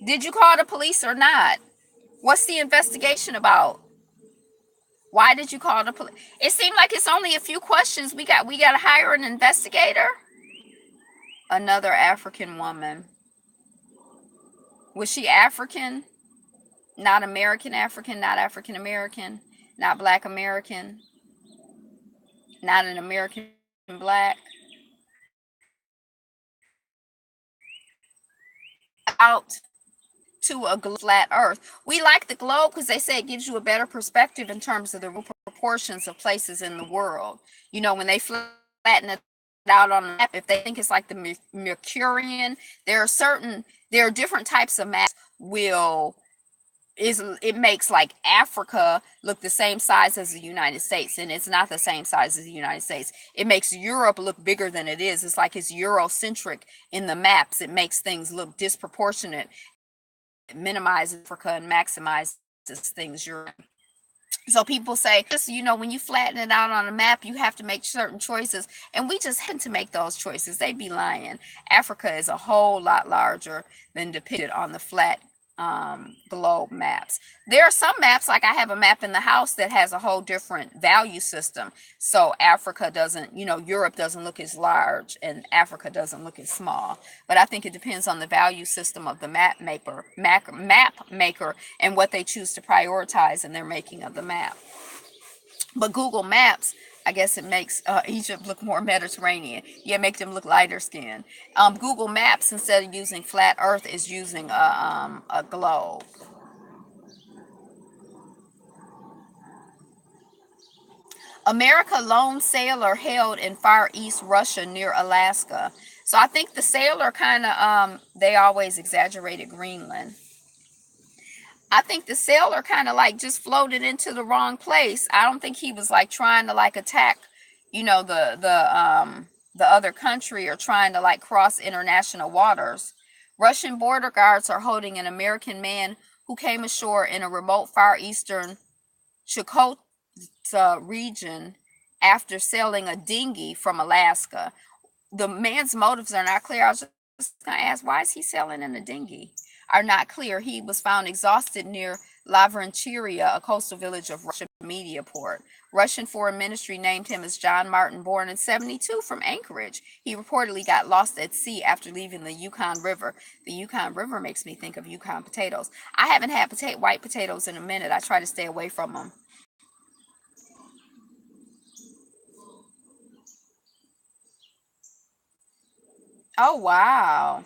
Did you call the police or not? What's the investigation about? Why did you call the police? It seemed like it's only a few questions. We got to hire an investigator. Another African woman. Was she African? Not American African, not African American, not Black American, not an American Black. Out to a flat earth. We like the globe because they say it gives you a better perspective in terms of the proportions of places in the world. You know, when they flatten it out on a map, if they think it's like the Mercurian, there are different types of maps will is it makes like Africa look the same size as the United States, and it's not the same size as the United States. It makes Europe look bigger than it is. It's like it's Eurocentric in the maps. It makes things look disproportionate. It minimizes Africa and maximizes things Europe. So people say, just when you flatten it out on a map, you have to make certain choices, and we just happen to make those choices. They'd be lying. Africa is a whole lot larger than depicted on the flat globe maps. There are some maps, like I have a map in the house that has a whole different value system. So Africa doesn't, Europe doesn't look as large, and Africa doesn't look as small. But I think it depends on the value system of the map maker and what they choose to prioritize in their making of the map. But Google Maps, I guess it makes Egypt look more Mediterranean. Yeah, make them look lighter skinned. Google Maps, instead of using flat Earth, is using a globe. America lone sailor held in Far East Russia near Alaska. So I think the sailor kind of they always exaggerated Greenland. I think the sailor kind of like just floated into the wrong place. I don't think he was like trying to like attack, the other country, or trying to like cross international waters. Russian border guards are holding an American man who came ashore in a remote Far Eastern Chukotka region after sailing a dinghy from Alaska. The man's motives are not clear. I was just going to ask, why is he sailing in a dinghy? Are not clear. He was found exhausted near Lavrenchiria, a coastal village of Russian media port. Russian Foreign Ministry named him as John Martin, born in 72 from Anchorage. He reportedly got lost at sea after leaving the Yukon River. The Yukon River makes me think of Yukon potatoes. I haven't had white potatoes in a minute. I try to stay away from them. Oh, wow.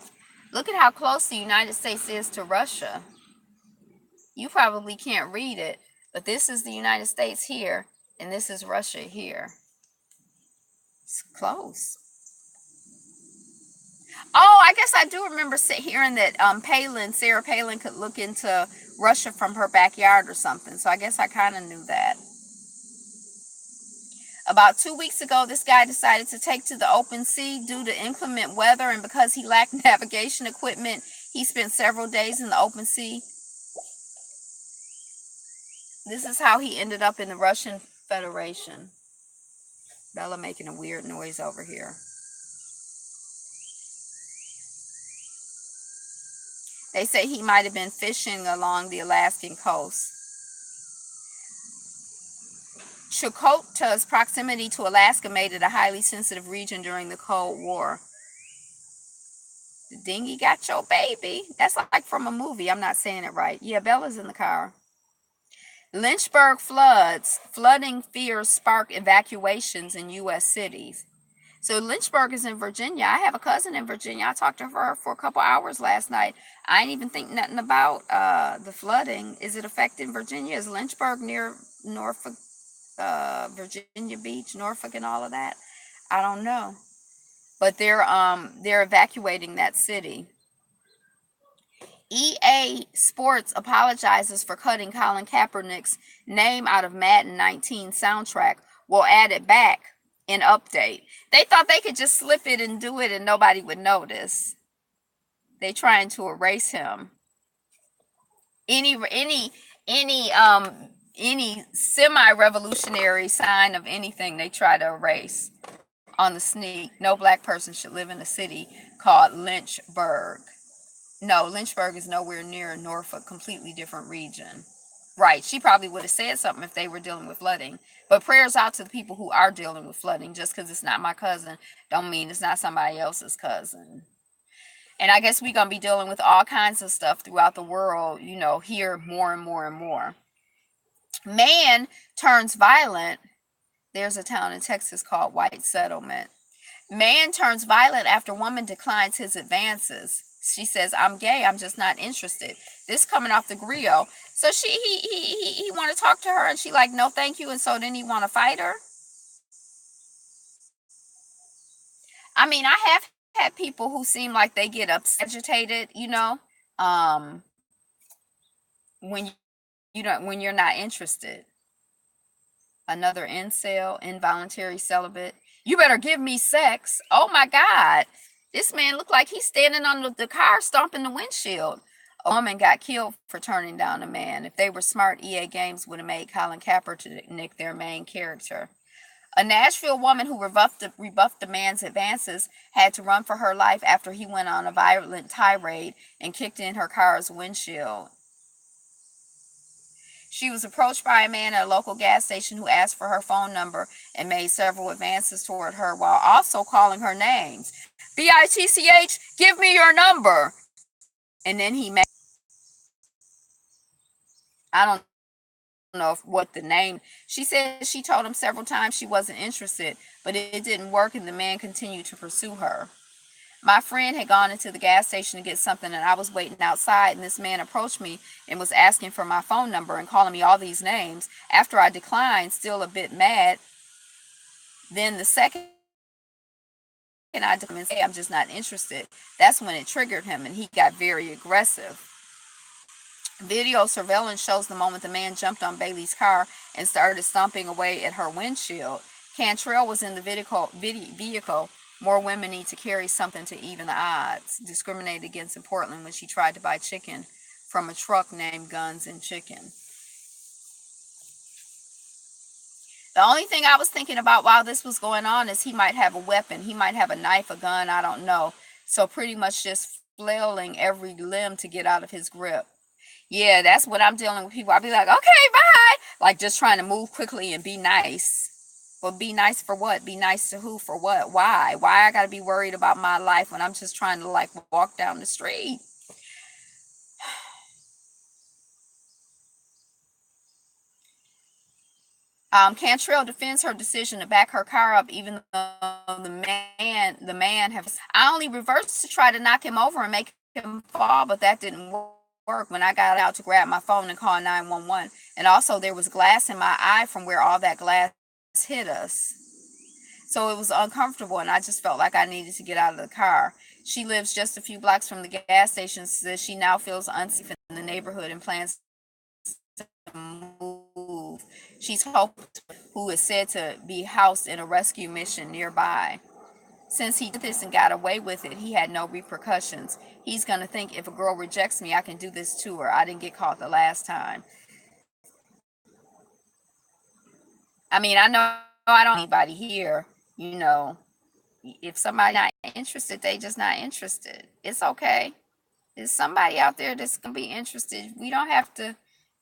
Look at how close the United States is to Russia. You probably can't read it, but this is the United States here, and this is Russia here. It's close. Oh, I guess I do remember hearing that Sarah Palin could look into Russia from her backyard or something. So I guess I kind of knew that. About 2 weeks ago, this guy decided to take to the open sea due to inclement weather, and because he lacked navigation equipment, he spent several days in the open sea. This is how he ended up in the Russian Federation. Bella making a weird noise over here. They say he might have been fishing along the Alaskan coast. Chukotka's proximity to Alaska made it a highly sensitive region during the Cold War. The dinghy got your baby. That's like from a movie. I'm not saying it right. Yeah, Bella's in the car. Lynchburg floods. Flooding fears spark evacuations in U.S. cities. So Lynchburg is in Virginia. I have a cousin in Virginia. I talked to her for a couple hours last night. I didn't even think nothing about the flooding. Is it affecting Virginia? Is Lynchburg near Norfolk, Virginia Beach, Norfolk, and all of that? I don't know. But they're evacuating that city. EA Sports apologizes for cutting Colin Kaepernick's name out of Madden 19 soundtrack. We'll add it back in update. They thought they could just slip it and do it and nobody would notice. They trying to erase him. Any semi-revolutionary sign of anything they try to erase. on the sneak, no black person should live in a city called Lynchburg. No, Lynchburg is nowhere near Norfolk, completely different region. Right. She probably would have said something if they were dealing with flooding. But prayers out to the people who are dealing with flooding. Just because it's not my cousin, don't mean it's not somebody else's cousin. And I guess we're going to be dealing with all kinds of stuff throughout the world, here more and more and more. Man turns violent. There's a town in Texas called White Settlement. Man turns violent after woman declines his advances. She says, "I'm gay. I'm just not interested." This coming off the griot. So he want to talk to her, and she like, "No, thank you." And so then he want to fight her. I mean, I have had people who seem like they get agitated, when when you're not interested. Another incel, involuntary celibate. You better give me sex. Oh my God. This man looked like he's standing on the car stomping the windshield. A woman got killed for turning down a man. If they were smart, EA Games would have made Colin Kaepernick their main character. A Nashville woman who rebuffed the man's advances had to run for her life after he went on a violent tirade and kicked in her car's windshield. She was approached by a man at a local gas station who asked for her phone number and made several advances toward her while also calling her names. "BITCH, give me your number." And then I don't know what the name. She said she told him several times she wasn't interested, but it didn't work and the man continued to pursue her. My friend had gone into the gas station to get something and I was waiting outside, and this man approached me and was asking for my phone number and calling me all these names. After I declined, still a bit mad, then the second I declined and say, "I'm just not interested," that's when it triggered him and he got very aggressive. Video surveillance shows the moment the man jumped on Bailey's car and started stomping away at her windshield. Cantrell was in the vehicle. More women need to carry something to even the odds. Discriminated against in Portland when she tried to buy chicken from a truck named Guns and Chicken. The only thing I was thinking about while this was going on is he might have a weapon. He might have a knife, a gun, I don't know. So pretty much just flailing every limb to get out of his grip. Yeah, that's what I'm dealing with people. I'll be like, "Okay, bye." Like just trying to move quickly and be nice. But be nice for what? Be nice to who? For what? Why? Why I gotta be worried about my life when I'm just trying to like walk down the street? Cantrell defends her decision to back her car up, even though the man has. I only reversed to try to knock him over and make him fall, but that didn't work. When I got out to grab my phone and call 911, and also there was glass in my eye from where all that glass hit us. So it was uncomfortable, and I just felt like I needed to get out of the car. She lives just a few blocks from the gas station, says she now feels unsafe in the neighborhood and plans to move. She's hoped who is said to be housed in a rescue mission nearby. Since he did this and got away with it, he had no repercussions. He's going to think, if a girl rejects me, I can do this to her. I didn't get caught the last time. I mean, I know I don't anybody here, if somebody not interested, they just not interested. It's okay. There's somebody out there that's going to be interested. We don't have to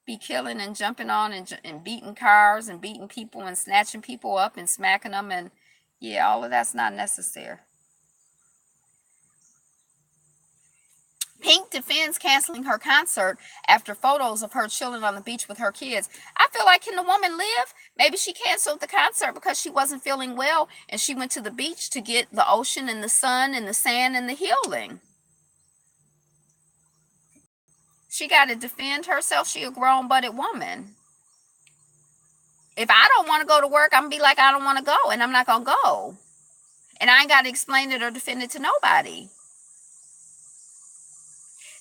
be killing and jumping on and beating cars and beating people and snatching people up and smacking them. And yeah, all of that's not necessary. Pink defends canceling her concert after photos of her chilling on the beach with her kids. I feel like, can the woman live? Maybe she canceled the concert because she wasn't feeling well and she went to the beach to get the ocean and the sun and the sand and the healing. She got to defend herself. She a grown-butted woman. If I don't want to go to work, I'm going to be like, I don't want to go, and I'm not going to go. And I ain't got to explain it or defend it to nobody.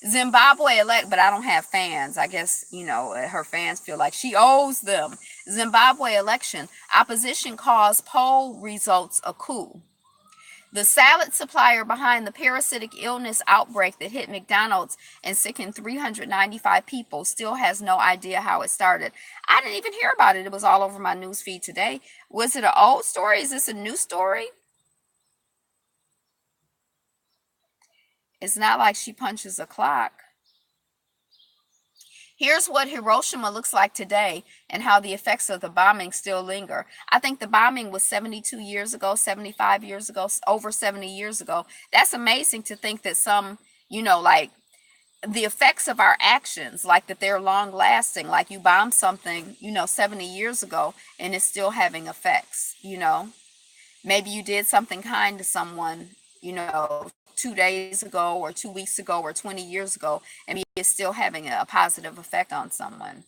Zimbabwe elect, but I don't have fans. I guess, her fans feel like she owes them. Zimbabwe election. Opposition calls poll results a coup. The salad supplier behind the parasitic illness outbreak that hit McDonald's and sickened 395 people still has no idea how it started. I didn't even hear about it. It was all over my news feed today. Was it an old story? Is this a new story? It's not like she punches a clock. Here's what Hiroshima looks like today and how the effects of the bombing still linger. I think the bombing was 72 years ago, 75 years ago, over 70 years ago. That's amazing to think that some, like the effects of our actions, like that they're long lasting, like you bombed something, 70 years ago and it's still having effects. Maybe you did something kind to someone, 2 days ago or 2 weeks ago or 20 years ago, and it's still having a positive effect on someone.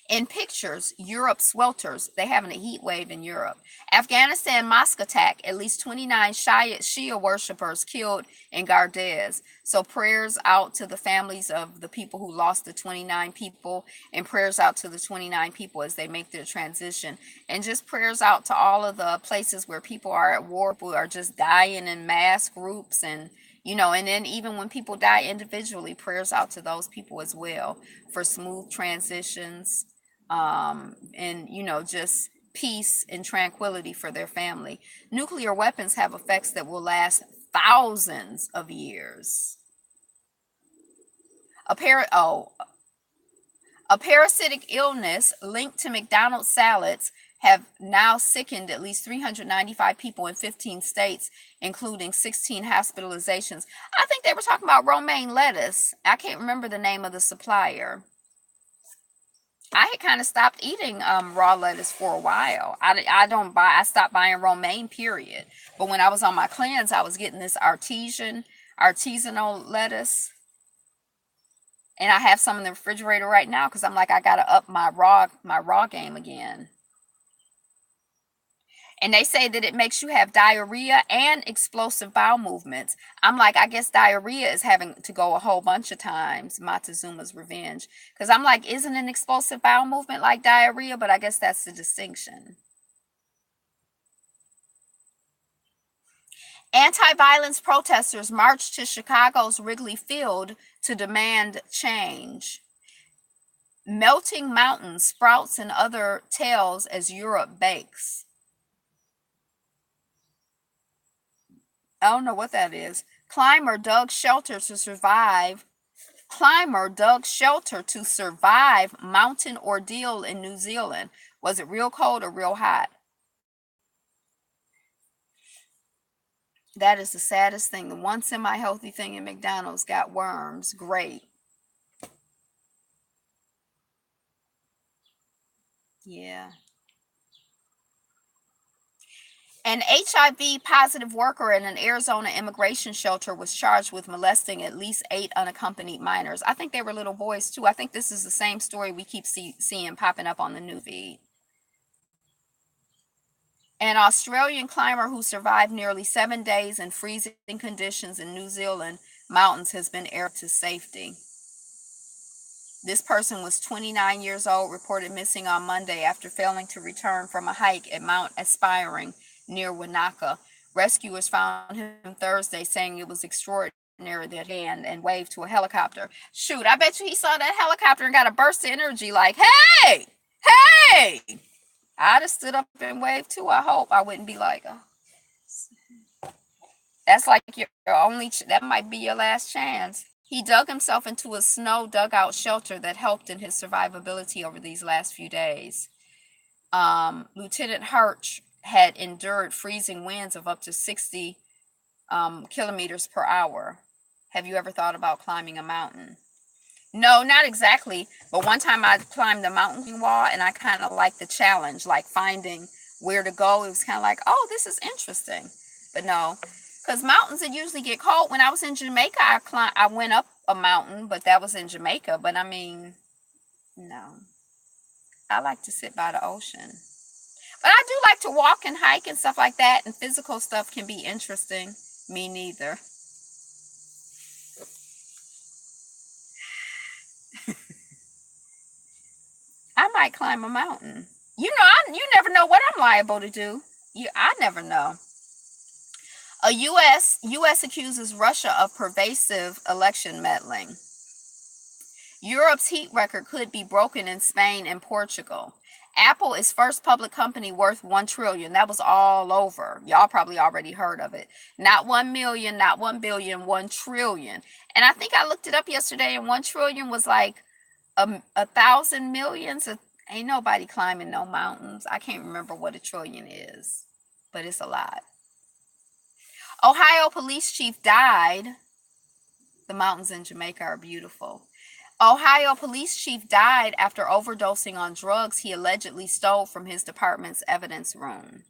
In pictures, Europe swelters. They having a heat wave in Europe. Afghanistan mosque attack. At least 29 Shia worshippers killed in Gardez. So prayers out to the families of the people who lost the 29 people, and prayers out to the 29 people as they make their transition. And just prayers out to all of the places where people are at war, who are just dying in mass groups, and and then even when people die individually, prayers out to those people as well for smooth transitions, and just peace and tranquility for their family. Nuclear weapons have effects that will last thousands of years. A parasitic illness linked to McDonald's salads have now sickened at least 395 people in 15 states, including 16 hospitalizations. I think they were talking about romaine lettuce. I can't remember the name of the supplier. I had kind of stopped eating raw lettuce for a while. I stopped buying romaine, period. But when I was on my cleanse, I was getting this artisanal lettuce. And I have some in the refrigerator right now because I'm like, I gotta up my raw game again. And they say that it makes you have diarrhea and explosive bowel movements. I'm like, I guess diarrhea is having to go a whole bunch of times. Montezuma's revenge. Because I'm like, isn't an explosive bowel movement like diarrhea? But I guess that's the distinction. Anti-violence protesters marched to Chicago's Wrigley Field to demand change. Melting mountains, sprouts, and other tales as Europe bakes. I don't know what that is. Climber dug shelter to survive mountain ordeal in New Zealand. Was it real cold or real hot? That is the saddest thing. The one semi-healthy thing in McDonald's got worms. Great. Yeah. An HIV positive worker in an Arizona immigration shelter was charged with molesting at least 8 unaccompanied minors. I think they were little boys too. I think this is the same story we keep seeing popping up on the new feed. An Australian climber who survived nearly 7 days in freezing conditions in New Zealand mountains has been aired to safety. This person was 29 years old, reported missing on Monday after failing to return from a hike at Mount Aspiring near Wanaka. Rescuers found him Thursday, saying it was extraordinary that and waved to a helicopter. Shoot, I bet you he saw that helicopter and got a burst of energy like, hey, hey! I'd have stood up and waved too. I hope I wouldn't be like, oh. That's like that might be your last chance. He dug himself into a snow dugout shelter that helped in his survivability over these last few days. Lieutenant Hirsch had endured freezing winds of up to 60 kilometers per hour. Have you ever thought about climbing a mountain? No, not exactly. But one time I climbed the mountain wall and I kind of liked the challenge, like finding where to go. It was kind of like, oh, this is interesting. But no, because mountains that usually get cold. When I was in Jamaica, I went up a mountain, but that was in Jamaica. But I mean, no, I like to sit by the ocean. But I do like to walk and hike and stuff like that, and physical stuff can be interesting. Me neither. I might climb a mountain. You never know what I'm liable to do. I never know. A U.S. accuses Russia of pervasive election meddling. Europe's heat record could be broken in Spain and Portugal. Apple is first public company worth 1 trillion. That was all over. Y'all probably already heard of it. Not 1 million, not 1 billion, 1 trillion. And I think I looked it up yesterday, and 1 trillion was like a thousand millions. Ain't nobody climbing no mountains. I can't remember what a trillion is, but it's a lot. Ohio police chief died. The mountains in Jamaica are beautiful. Ohio police chief died after overdosing on drugs he allegedly stole from his department's evidence room.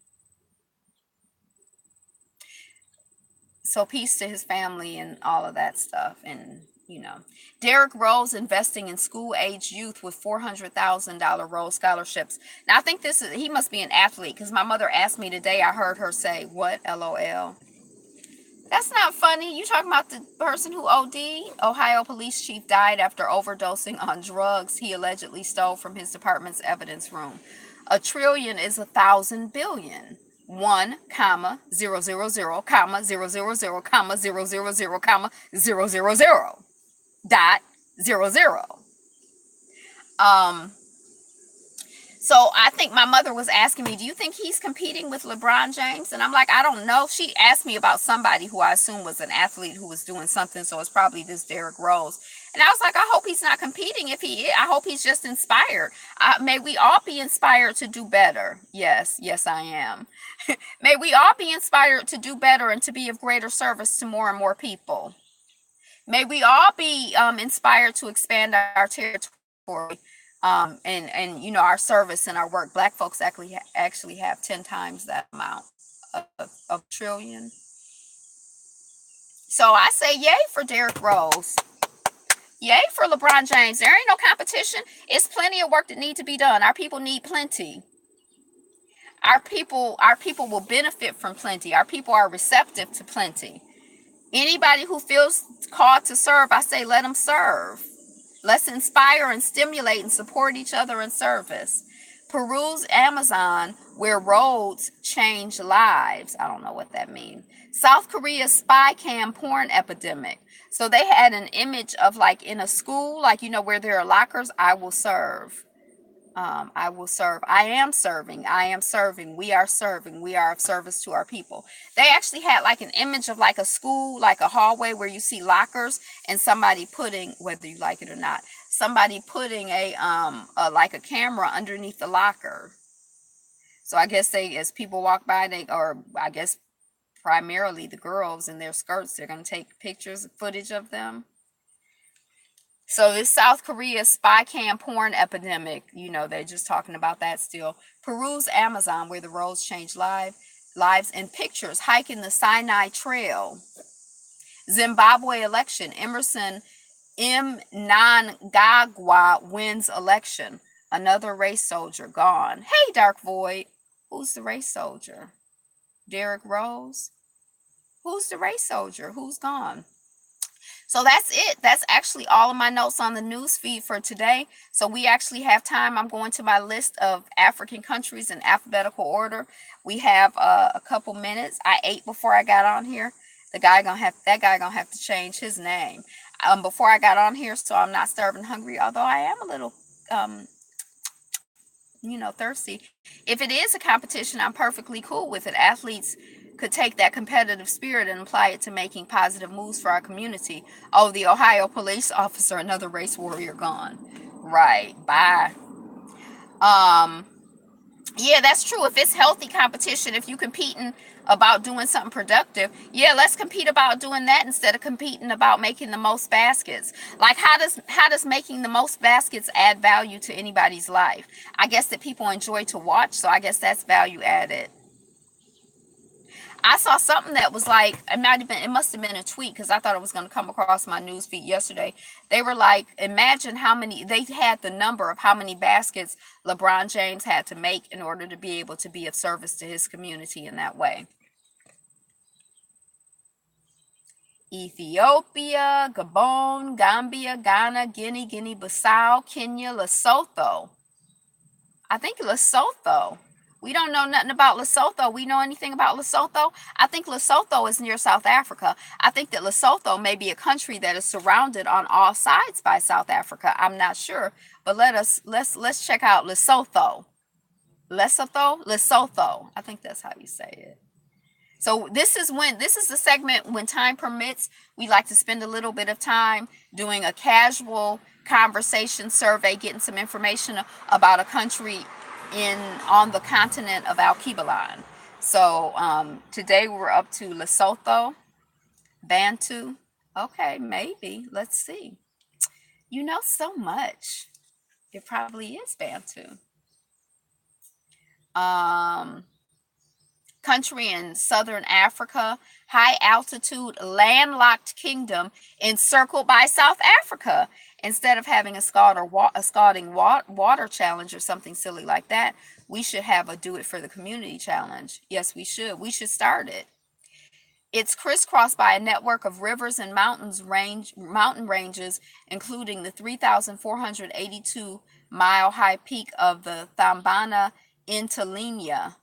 So peace to his family and all of that stuff. And, you know, Derrick Rose investing in school-age youth with $400,000 Rose scholarships. Now, I think he must be an athlete, because my mother asked me today, I heard her say, what, LOL? That's not funny. You talking about the person who OD'd? Ohio police chief died after overdosing on drugs he allegedly stole from his department's evidence room. A trillion is 1,000 billion. 1, comma, 000, comma, 000, comma, 000, comma, 000, dot, 00. So I think my mother was asking me, do you think he's competing with LeBron James? And I'm like, I don't know. She asked me about somebody who I assume was an athlete who was doing something. So it's probably this Derrick Rose. And I was like, I hope he's not competing. If he is, I hope he's just inspired. May we all be inspired to do better. Yes, I am. May we all be inspired to do better and to be of greater service to more and more people. May we all be inspired to expand our territory. And you know, our service and our work. Black folks actually have 10 times that amount of trillion. So I say yay for Derrick Rose. Yay for LeBron James. There ain't no competition. It's plenty of work that need to be done. Our people need plenty. Our people will benefit from plenty. Our people are receptive to plenty. Anybody who feels called to serve, I say let them serve. Let's inspire and stimulate and support each other in service. Peru's Amazon, where roads change lives. I don't know what that means. South Korea's spy cam porn epidemic. So they had an image of like in a school, like, you know, where there are lockers. I will serve. I will serve. I am serving. I am serving. We are serving. We are of service to our people. They actually had like an image of like a school, like a hallway where you see lockers and somebody putting, whether you like it or not, somebody putting a like a camera underneath the locker. So I guess as people walk by, I guess primarily the girls in their skirts, they're going to take pictures, footage of them. So this South Korea spy cam porn epidemic, you know, they're just talking about that still. Peru's Amazon, where the roads change lives, and pictures hiking the Sinai Trail. Zimbabwe election, Emerson Mnangagwa wins election. Another race soldier gone. Hey, Dark Void, who's the race soldier? Derrick Rose? Who's the race soldier? Who's gone? So that's it. That's actually all of my notes on the news feed for today. So we actually have time. I'm going to my list of African countries in alphabetical order. We have a couple minutes. I ate before I got on here. That guy gonna have to change his name before I got on here, so I'm not starving hungry. Although I am a little thirsty. If it is a competition, I'm perfectly cool with it. Athletes could take that competitive spirit and apply it to making positive moves for our community. Oh, the Ohio police officer, another race warrior gone. Right. Bye. Yeah, that's true. If it's healthy competition, if you competing about doing something productive, yeah, let's compete about doing that instead of competing about making the most baskets. Like how does making the most baskets add value to anybody's life? I guess that people enjoy to watch, so I guess that's value added. I saw something that was like, it must have been a tweet, because I thought it was going to come across my news feed yesterday. They were like, imagine they had the number of how many baskets LeBron James had to make in order to be able to be of service to his community in that way. Ethiopia, Gabon, Gambia, Ghana, Guinea-Bissau, Kenya, Lesotho. I think Lesotho. We don't know nothing about Lesotho. We know anything about Lesotho? I think Lesotho is near South Africa. I think that Lesotho may be a country that is surrounded on all sides by South Africa. I'm not sure, but let's check out Lesotho. Lesotho. I think that's how you say it. So this is the segment when time permits. We like to spend a little bit of time doing a casual conversation survey, getting some information about a country in on the continent of Alkebulan. So today we're up to Lesotho, Bantu. Okay, maybe. Let's see. You know so much. It probably is Bantu. Um, Country in southern Africa, high altitude, landlocked kingdom encircled by South Africa. Instead of having a scalding water challenge or something silly like that, we should have a do it for the community challenge. Yes, we should. We should start it. It's crisscrossed by a network of rivers and mountain ranges, including the 3,482-mile high peak of the Thambana Intilimia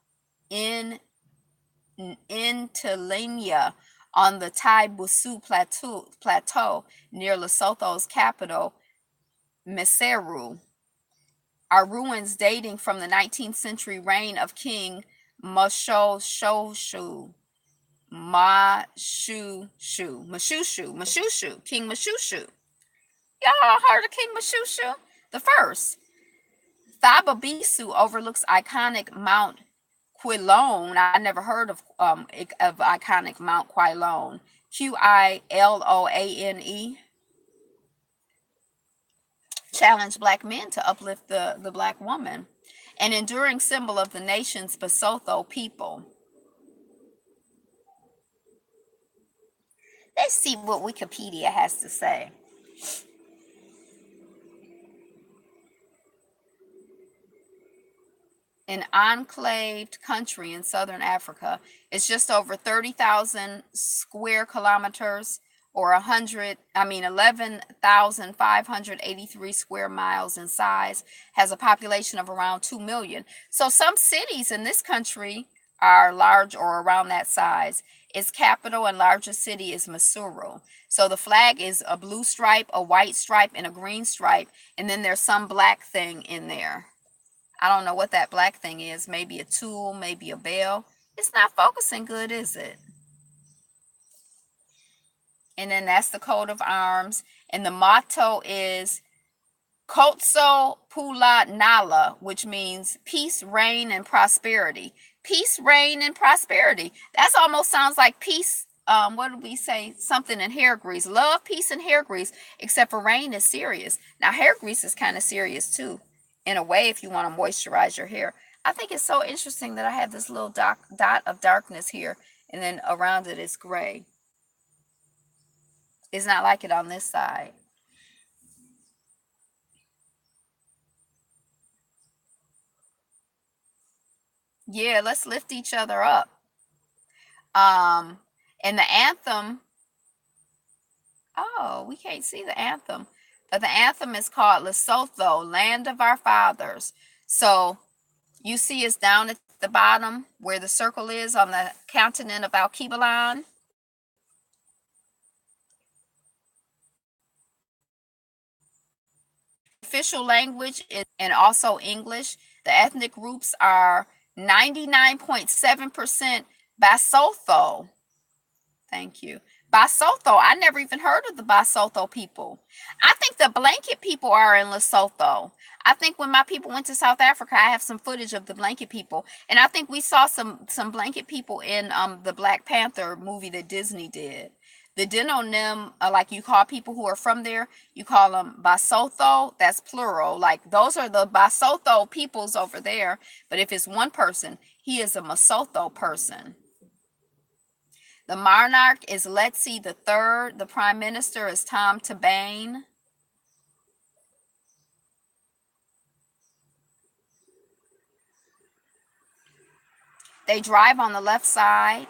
in Intilimia on the Tai Busu plateau near Lesotho's capital, Maseru, are ruins dating from the 19th century reign of King Mashoshu. King Mashushu. Y'all heard of King Mashushu? The first. Thababisu overlooks iconic Mount Quilone. I never heard of iconic Mount Quilone. Quilone. Challenge black men to uplift the black woman. An enduring symbol of the nation's Basotho people. Let's see what Wikipedia has to say. An enclaved country in southern Africa. It's just over 30,000 square kilometers or 11,583 square miles in size, has a population of around 2 million. So some cities in this country are large or around that size. Its capital and largest city is Maseru. So the flag is a blue stripe, a white stripe, and a green stripe, and then there's some black thing in there. I don't know what that black thing is. Maybe a tool, maybe a bell. It's not focusing good, is it? And then that's the coat of arms. And the motto is Kotso Pula Nala, which means peace, reign, and prosperity. Peace, reign, and prosperity. That almost sounds like peace. What did we say? Something in hair grease. Love, peace, and hair grease, except for rain is serious. Now, hair grease is kind of serious too, in a way, if you want to moisturize your hair. I think it's so interesting that I have this little dot of darkness here, and then around it is gray. It's not like it on this side. Yeah, let's lift each other up. Um, and the anthem, oh, we can't see the anthem. But the anthem is called Lesotho, Land of Our Fathers. So you see it's down at the bottom where the circle is on the continent of Alkebulan. Official language is and also English. The ethnic groups are 99.7% Basotho. Thank you. Basotho. I never even heard of the Basotho people. I think the blanket people are in Lesotho. I think when my people went to South Africa, I have some footage of the blanket people, and I think we saw some blanket people in the Black Panther movie that Disney did. The Denonim, like you call people who are from there, you call them Basotho. That's plural. Like those are the Basotho peoples over there. But if it's one person, he is a Masotho person. The monarch is Letsie the Third. The prime minister is Tom Tabane. They drive on the left side.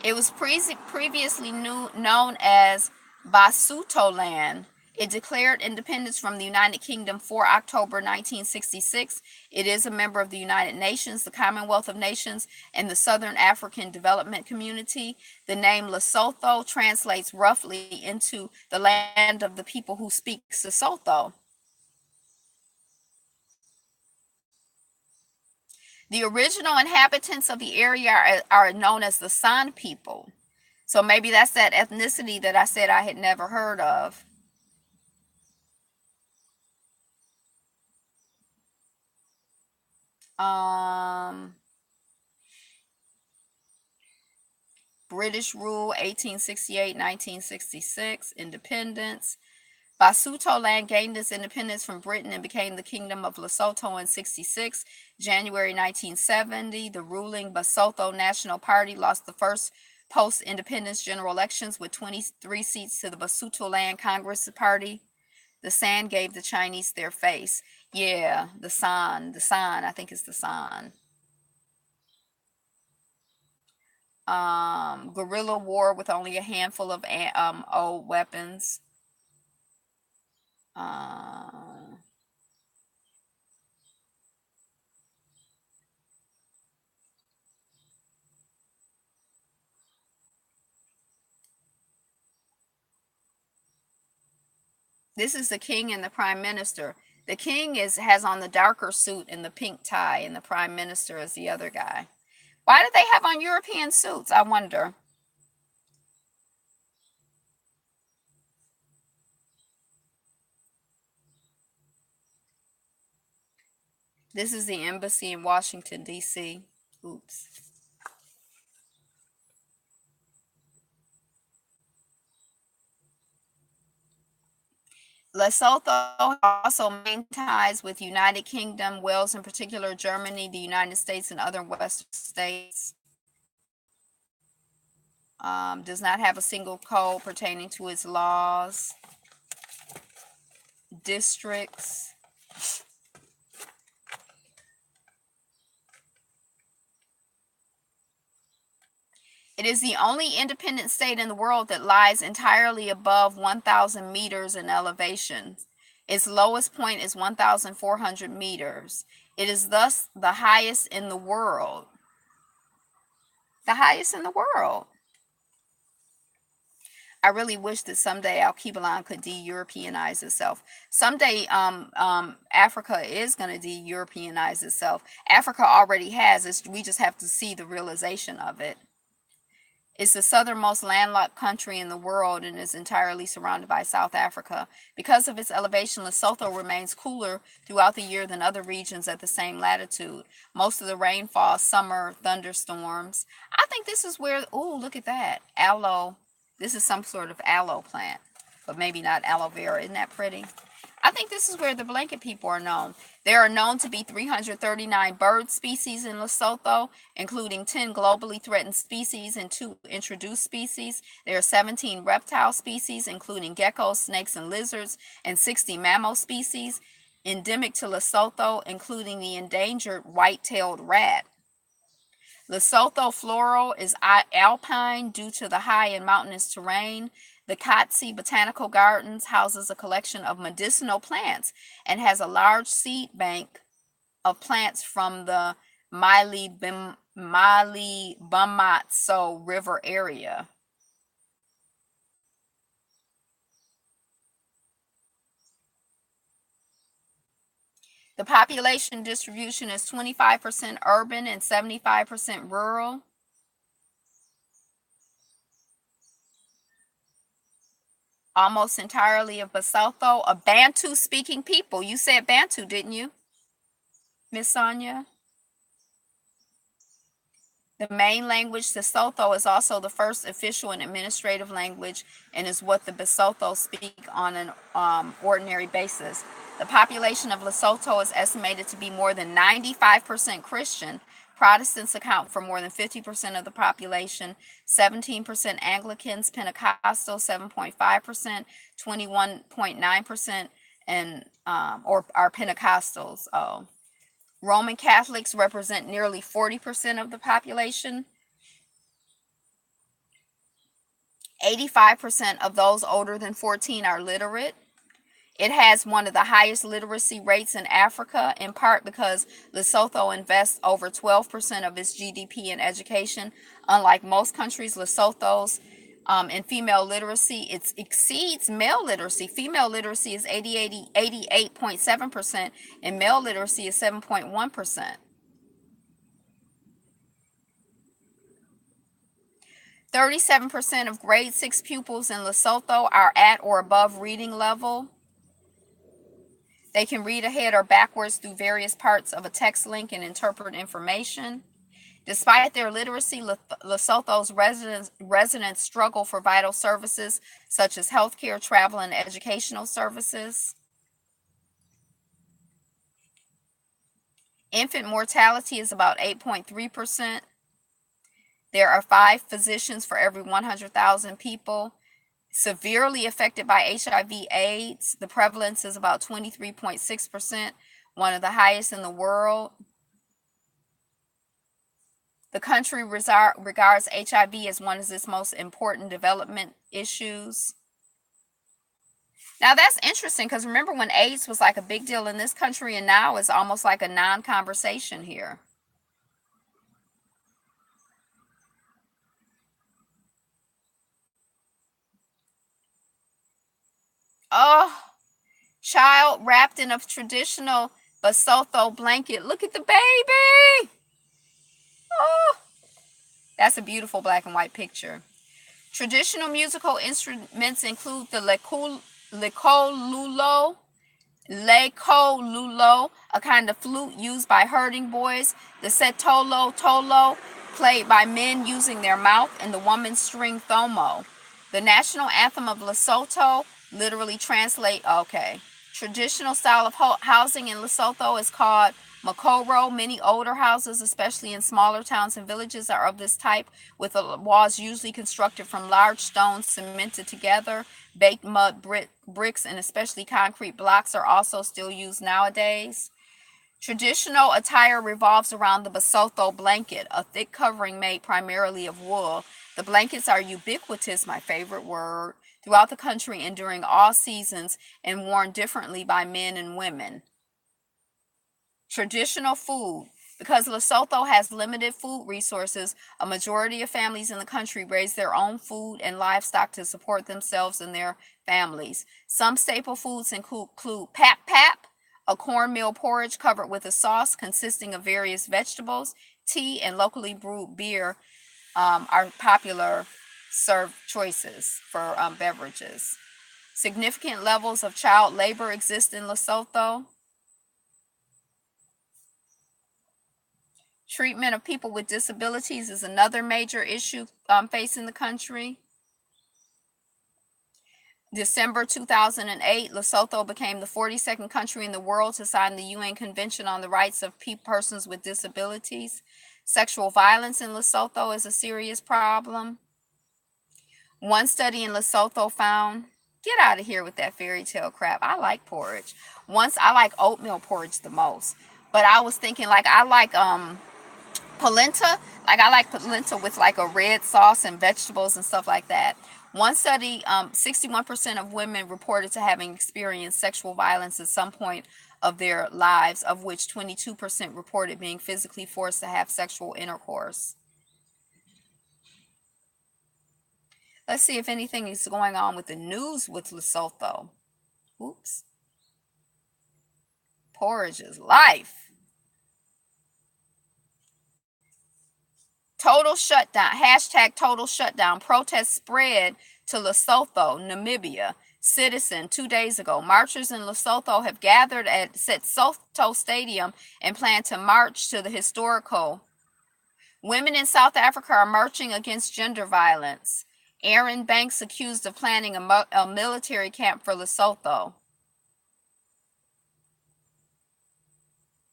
It was previously known as Basutoland. It declared independence from the United Kingdom 4 October 1966. It is a member of the United Nations, the Commonwealth of Nations, and the Southern African Development Community. The name Lesotho translates roughly into the land of the people who speak Sesotho. The original inhabitants of the area are known as the San people. So maybe that's that ethnicity that I said I had never heard of. Um, British rule 1868, 1966, independence. Basuto land gained its independence from Britain and became the Kingdom of Lesotho in 66. January 1970, the ruling Basotho National Party lost the first post-independence general elections with 23 seats to the Basuto Land Congress Party. The San gave the Chinese their face. Yeah, the San, I think it's the San. Guerrilla war with only a handful of old weapons. Uh, this is the king and the prime minister. The king has on the darker suit and the pink tie, and the prime minister is the other guy. Why do they have on European suits? I wonder. This is the embassy in Washington, D.C. Oops. Lesotho also maintains ties with United Kingdom, Wales in particular, Germany, the United States, and other Western states. Does not have a single code pertaining to its laws, districts. It is the only independent state in the world that lies entirely above 1,000 meters in elevation. Its lowest point is 1,400 meters. It is thus the highest in the world. The highest in the world. I really wish that someday Alkebulan could de-Europeanize itself. Someday, Africa is going to de-Europeanize itself. Africa already has. We just have to see the realization of it. It's the southernmost landlocked country in the world and is entirely surrounded by South Africa. Because of its elevation, Lesotho remains cooler throughout the year than other regions at the same latitude. Most of the rainfall, summer thunderstorms. I think this is where, oh, look at that. Aloe. This is some sort of aloe plant, but maybe not aloe vera. Isn't that pretty? I think this is where the blanket people are known. There are known to be 339 bird species in Lesotho, including 10 globally threatened species and 2 introduced species. There are 17 reptile species, including geckos, snakes, and lizards, and 60 mammal species endemic to Lesotho, including the endangered white-tailed rat. Lesotho floral is alpine due to the high and mountainous terrain. The Kotsi Botanical Gardens houses a collection of medicinal plants and has a large seed bank of plants from the Mali-Bamatso River area. The population distribution is 25% urban and 75% rural. Almost entirely of Basotho, a Bantu speaking people. You said Bantu, didn't you, Miss Sonia? The main language, Sesotho, is also the first official and administrative language and is what the Basotho speak on an ordinary basis. The population of Lesotho is estimated to be more than 95% Christian. Protestants account for more than 50% of the population, 17% Anglicans, Pentecostal 7.5%, 21.9%, and or are Pentecostals. Oh. Roman Catholics represent nearly 40% of the population. 85% of those older than 14 are literate. It has one of the highest literacy rates in Africa, in part because Lesotho invests over 12% of its GDP in education. Unlike most countries, Lesotho's in female literacy, it exceeds male literacy. Female literacy is 88.7%, and male literacy is 7.1%. 37% of grade 6 pupils in Lesotho are at or above reading level. They can read ahead or backwards through various parts of a text link and interpret information. Despite their literacy, Lesotho's residents struggle for vital services such as healthcare, travel, and educational services. Infant mortality is about 8.3%. There are 5 physicians for every 100,000 people. Severely affected by HIV/AIDS, the prevalence is about 23.6%, one of the highest in the world. The country regards HIV as one of its most important development issues. Now that's interesting because remember when AIDS was like a big deal in this country, and now it's almost like a non-conversation here. Oh, child wrapped in a traditional Basotho blanket. Look at the baby. Oh, that's a beautiful black and white picture. Traditional musical instruments include the lekolulo, a kind of flute used by herding boys, the setolo, played by men using their mouth, and the woman's string thomo. The national anthem of Lesotho, literally translate, okay. Traditional style of housing in Lesotho is called Makoro. Many older houses, especially in smaller towns and villages, are of this type, with the walls usually constructed from large stones cemented together. Baked mud bricks and especially concrete blocks are also still used nowadays. Traditional attire revolves around the Basotho blanket, a thick covering made primarily of wool. The blankets are ubiquitous, my favorite word, throughout the country and during all seasons, and worn differently by men and women. Traditional food. Because Lesotho has limited food resources, a majority of families in the country raise their own food and livestock to support themselves and their families. Some staple foods include pap, a cornmeal porridge covered with a sauce consisting of various vegetables. Tea and locally brewed beer are popular served choices for beverages. Significant levels of child labor exist in Lesotho. Treatment of people with disabilities is another major issue facing the country. December 2008, Lesotho became the 42nd country in the world to sign the UN Convention on the Rights of Persons with Disabilities. Sexual violence in Lesotho is a serious problem. One study in Lesotho found, get out of here with that fairy tale crap. I like porridge. I like oatmeal porridge the most. But I was thinking I like polenta. I like polenta with like a red sauce and vegetables and stuff like that. One study, 61% of women reported to having experienced sexual violence at some point of their lives, of which 22% reported being physically forced to have sexual intercourse. Let's see if anything is going on with the news with Lesotho. Oops. Porridge is life. Total shutdown. Hashtag total shutdown. Protests spread to Lesotho, Namibia. Citizen 2 days ago. Marchers in Lesotho have gathered at Setsoto Stadium and plan to march to the historical. Women in South Africa are marching against gender violence. Aaron Banks accused of planning a military camp for Lesotho.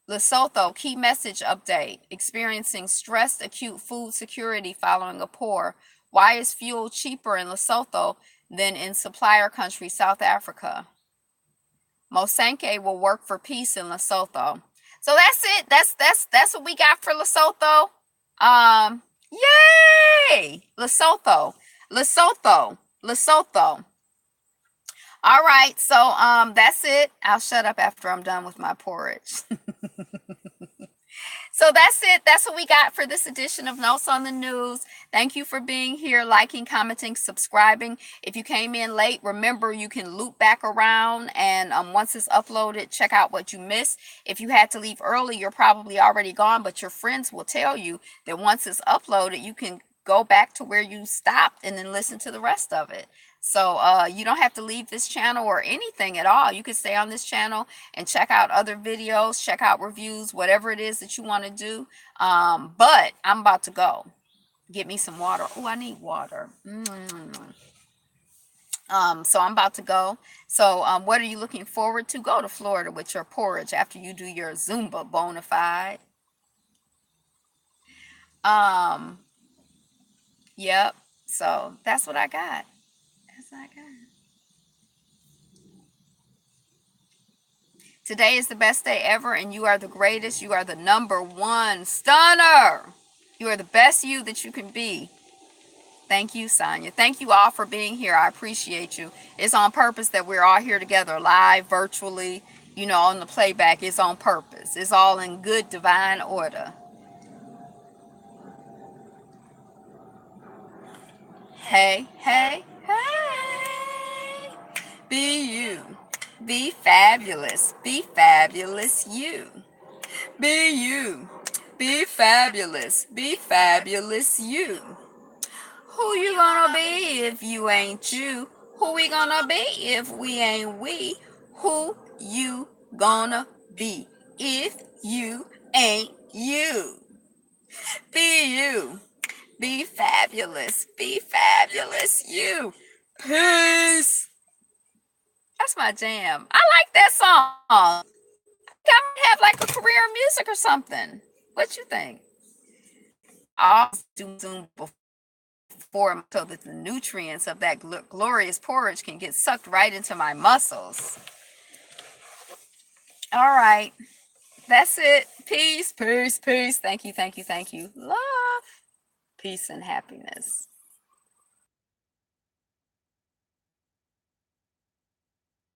Lesotho, key message update. Experiencing stressed acute food security following a pour. Why is fuel cheaper in Lesotho than in supplier country South Africa? Mosenke will work for peace in Lesotho. So that's it. That's what we got for Lesotho. Yay! Lesotho. All right, so that's it. I'll shut up after I'm done with my porridge. So that's it. That's what we got for this edition of Notes on the News. Thank you for being here, liking, commenting, subscribing. If you came in late, remember you can loop back around and once it's uploaded, check out what you missed. If you had to leave early, you're probably already gone, but your friends will tell you that once it's uploaded, you can go back to where you stopped and then listen to the rest of it. So you don't have to leave this channel or anything at all. You can stay on this channel and check out other videos, check out reviews, whatever it is that you want to do. But I'm about to go get me some water. Oh, I need water. So I'm about to go. So what are you looking forward to? Go to Florida with your porridge after you do your Zumba bona fide. Yep. So that's what I got. That's what I got. Today is the best day ever, and you are the greatest. You are the number one stunner. You are the best you that you can be. Thank you, Sonia. Thank you all for being here. I appreciate you. It's on purpose that we're all here together, live, virtually, you know, on the playback. It's on purpose. It's all in good divine order. Hey, hey, hey. Be you. Be fabulous. Be fabulous you. Be you. Be fabulous. Be fabulous you. Who you gonna be if you ain't you? Who we gonna be if we ain't we? Who you gonna be if you ain't you? Be you. Be fabulous. Be fabulous you. Peace. That's my jam. I like that song. I might have like a career in music or something. What you think? I'll do Zoom before so that the nutrients of that glorious porridge can get sucked right into my muscles. All right. That's it. Peace, peace, peace. Thank you, thank you, thank you. Love, peace, and happiness.